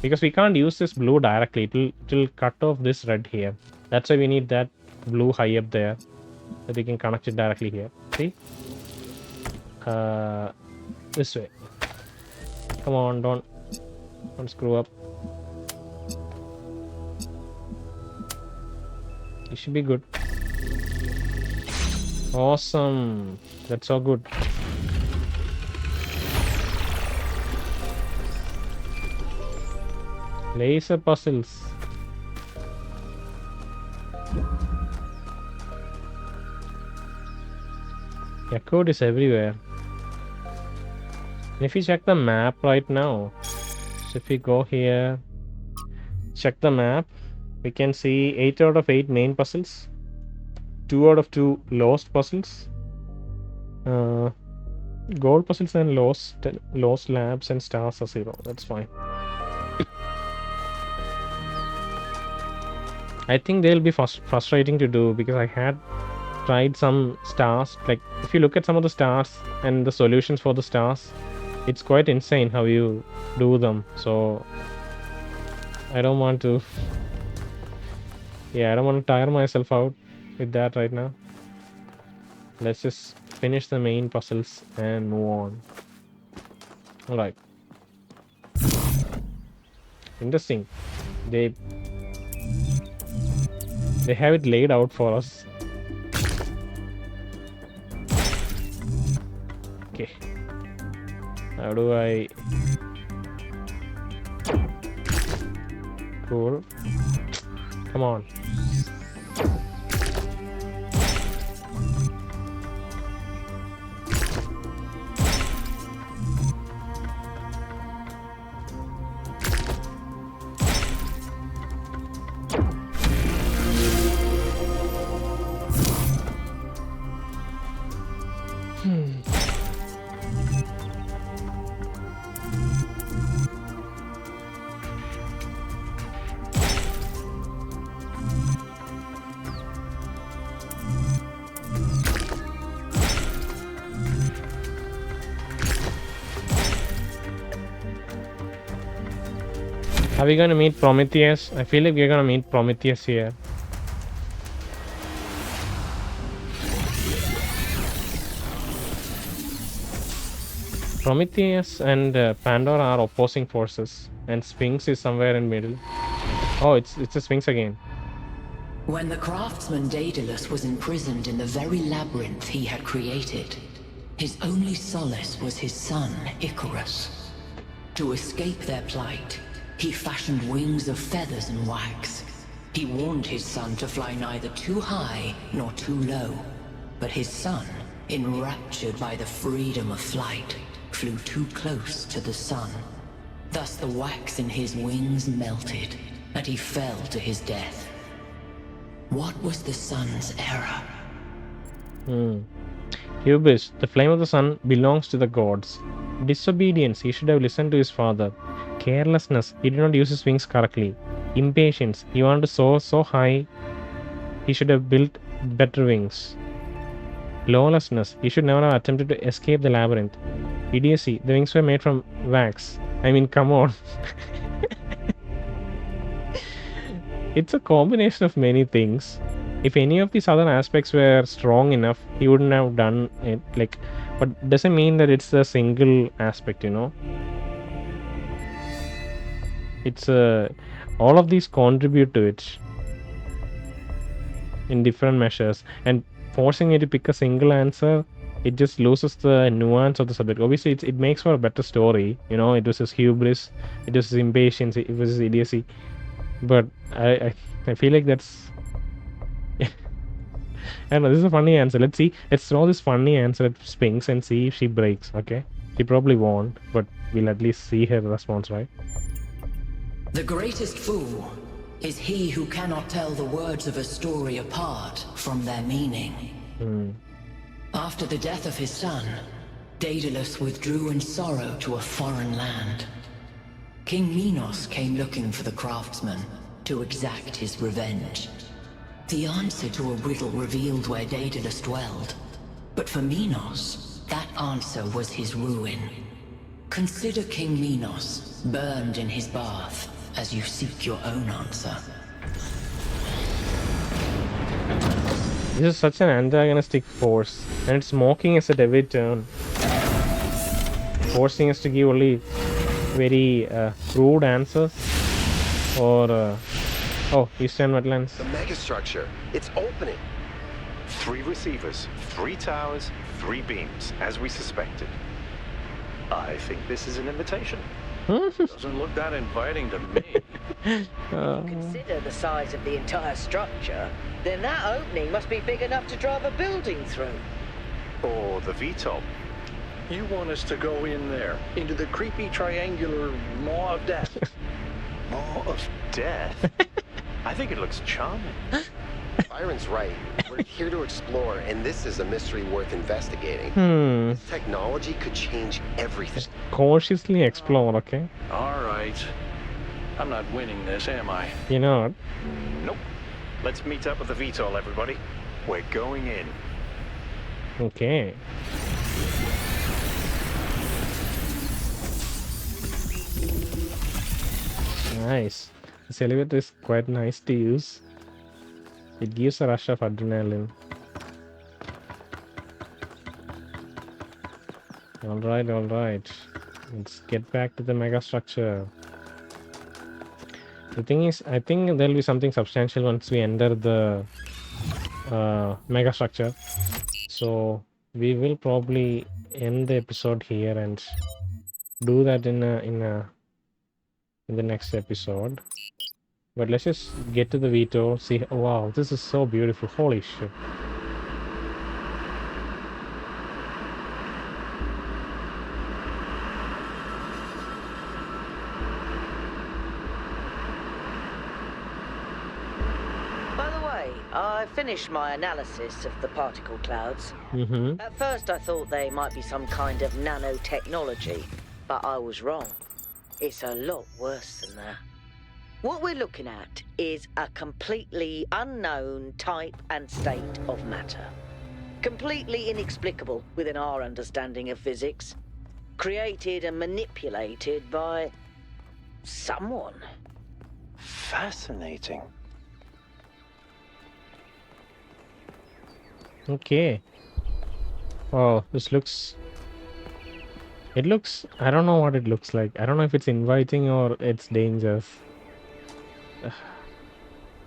Because we can't use this blue directly, it'll cut off this red here. That's why we need that blue high up there, that we can connect it directly here. See? This way. Come on, don't screw up. It should be good. Awesome. That's so good. Laser puzzles. Yaqut is everywhere. And if you check the map right now, so if we go here, check the map, we can see 8 out of 8 main puzzles, 2 out of 2 lost puzzles, gold puzzles and lost labs and stars are 0. That's fine. I think they'll be frustrating to do because I had tried some stars. Like, if you look at some of the stars and the solutions for the stars, it's quite insane how you do them. So I don't want to, yeah, I don't want to tire myself out with that right now. Let's just finish the main puzzles and move on. All right. Interesting. They have it laid out for us. Okay. How do I... Cool. Come on. Are we gonna meet Prometheus? I feel like we're gonna meet Prometheus here. Prometheus and Pandora are opposing forces, and Sphinx is somewhere in middle. Oh, it's a Sphinx again. When the craftsman Daedalus was imprisoned in the very labyrinth he had created, his only solace was his son, Icarus. To escape their plight, he fashioned wings of feathers and wax. He warned his son to fly neither too high nor too low. But his son, enraptured by the freedom of flight, flew too close to the sun. Thus the wax in his wings melted, and he fell to his death. What was the sun's error? Hubris, the flame of the sun belongs to the gods. Disobedience, he should have listened to his father. Carelessness, he did not use his wings correctly. Impatience, he wanted to soar so high, he should have built better wings. Lawlessness, he should never have attempted to escape the labyrinth. Idiocy, the wings were made from wax. I mean, come on. It's a combination of many things. If any of these other aspects were strong enough, he wouldn't have done it. Like, but doesn't mean that it's a single aspect, you know. It's all of these contribute to it in different measures, and forcing you to pick a single answer, it just loses the nuance of the subject. Obviously, it makes for a better story, you know. It was his hubris, it was his impatience, it was his idiocy. But I feel like that's I don't know, this is a funny answer. Let's see. Let's throw this funny answer at Sphinx and see if she breaks, okay? She probably won't, but we'll at least see her response, right? The greatest fool is he who cannot tell the words of a story apart from their meaning. After the death of his son, Daedalus withdrew in sorrow to a foreign land. King Minos came looking for the craftsman to exact his revenge. The answer to a riddle revealed where Daedalus dwelled, but for Minos, that answer was his ruin. Consider King Minos burned in his bath as you seek your own answer. This is such an antagonistic force, and it's mocking us at every turn, forcing us to give only very crude answers. Or oh, Eastern Wetlands. The megastructure, it's opening. 3 receivers, 3 towers, 3 beams, as we suspected. I think this is an invitation. Doesn't look that inviting to me. Consider the size of the entire structure, then that opening must be big enough to drive a building through. Or the VTOL. You want us to go in there, into the creepy triangular maw of death? Maw of death? I think it looks charming. Byron's right. We're here to explore, and this is a mystery worth investigating. This technology could change everything. Cautiously explore, okay? All right. I'm not winning this, am I? You know what? Nope. Let's meet up with the VTOL, everybody. We're going in. Okay. Nice. This elevator is quite nice to use. It gives a rush of adrenaline. Alright, alright. Let's get back to the megastructure. The thing is, I think there'll be something substantial once we enter the megastructure. So we will probably end the episode here and do that in the next episode. But let's just get to the veto. See, oh, wow, this is so beautiful. Holy shit. By the way, I finished my analysis of the particle clouds. At first I thought they might be some kind of nanotechnology, but I was wrong. It's a lot worse than that. What we're looking at is a completely unknown type and state of matter. Completely inexplicable within our understanding of physics. Created and manipulated by someone. Fascinating. Okay. Oh, this looks... It looks... I don't know what it looks like. I don't know if it's inviting or it's dangerous.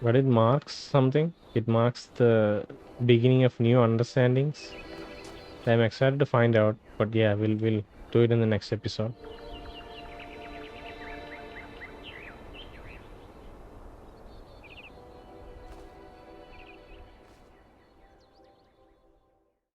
But it marks something. It marks the beginning of new understandings. I'm excited to find out. But yeah, we'll do it in the next episode.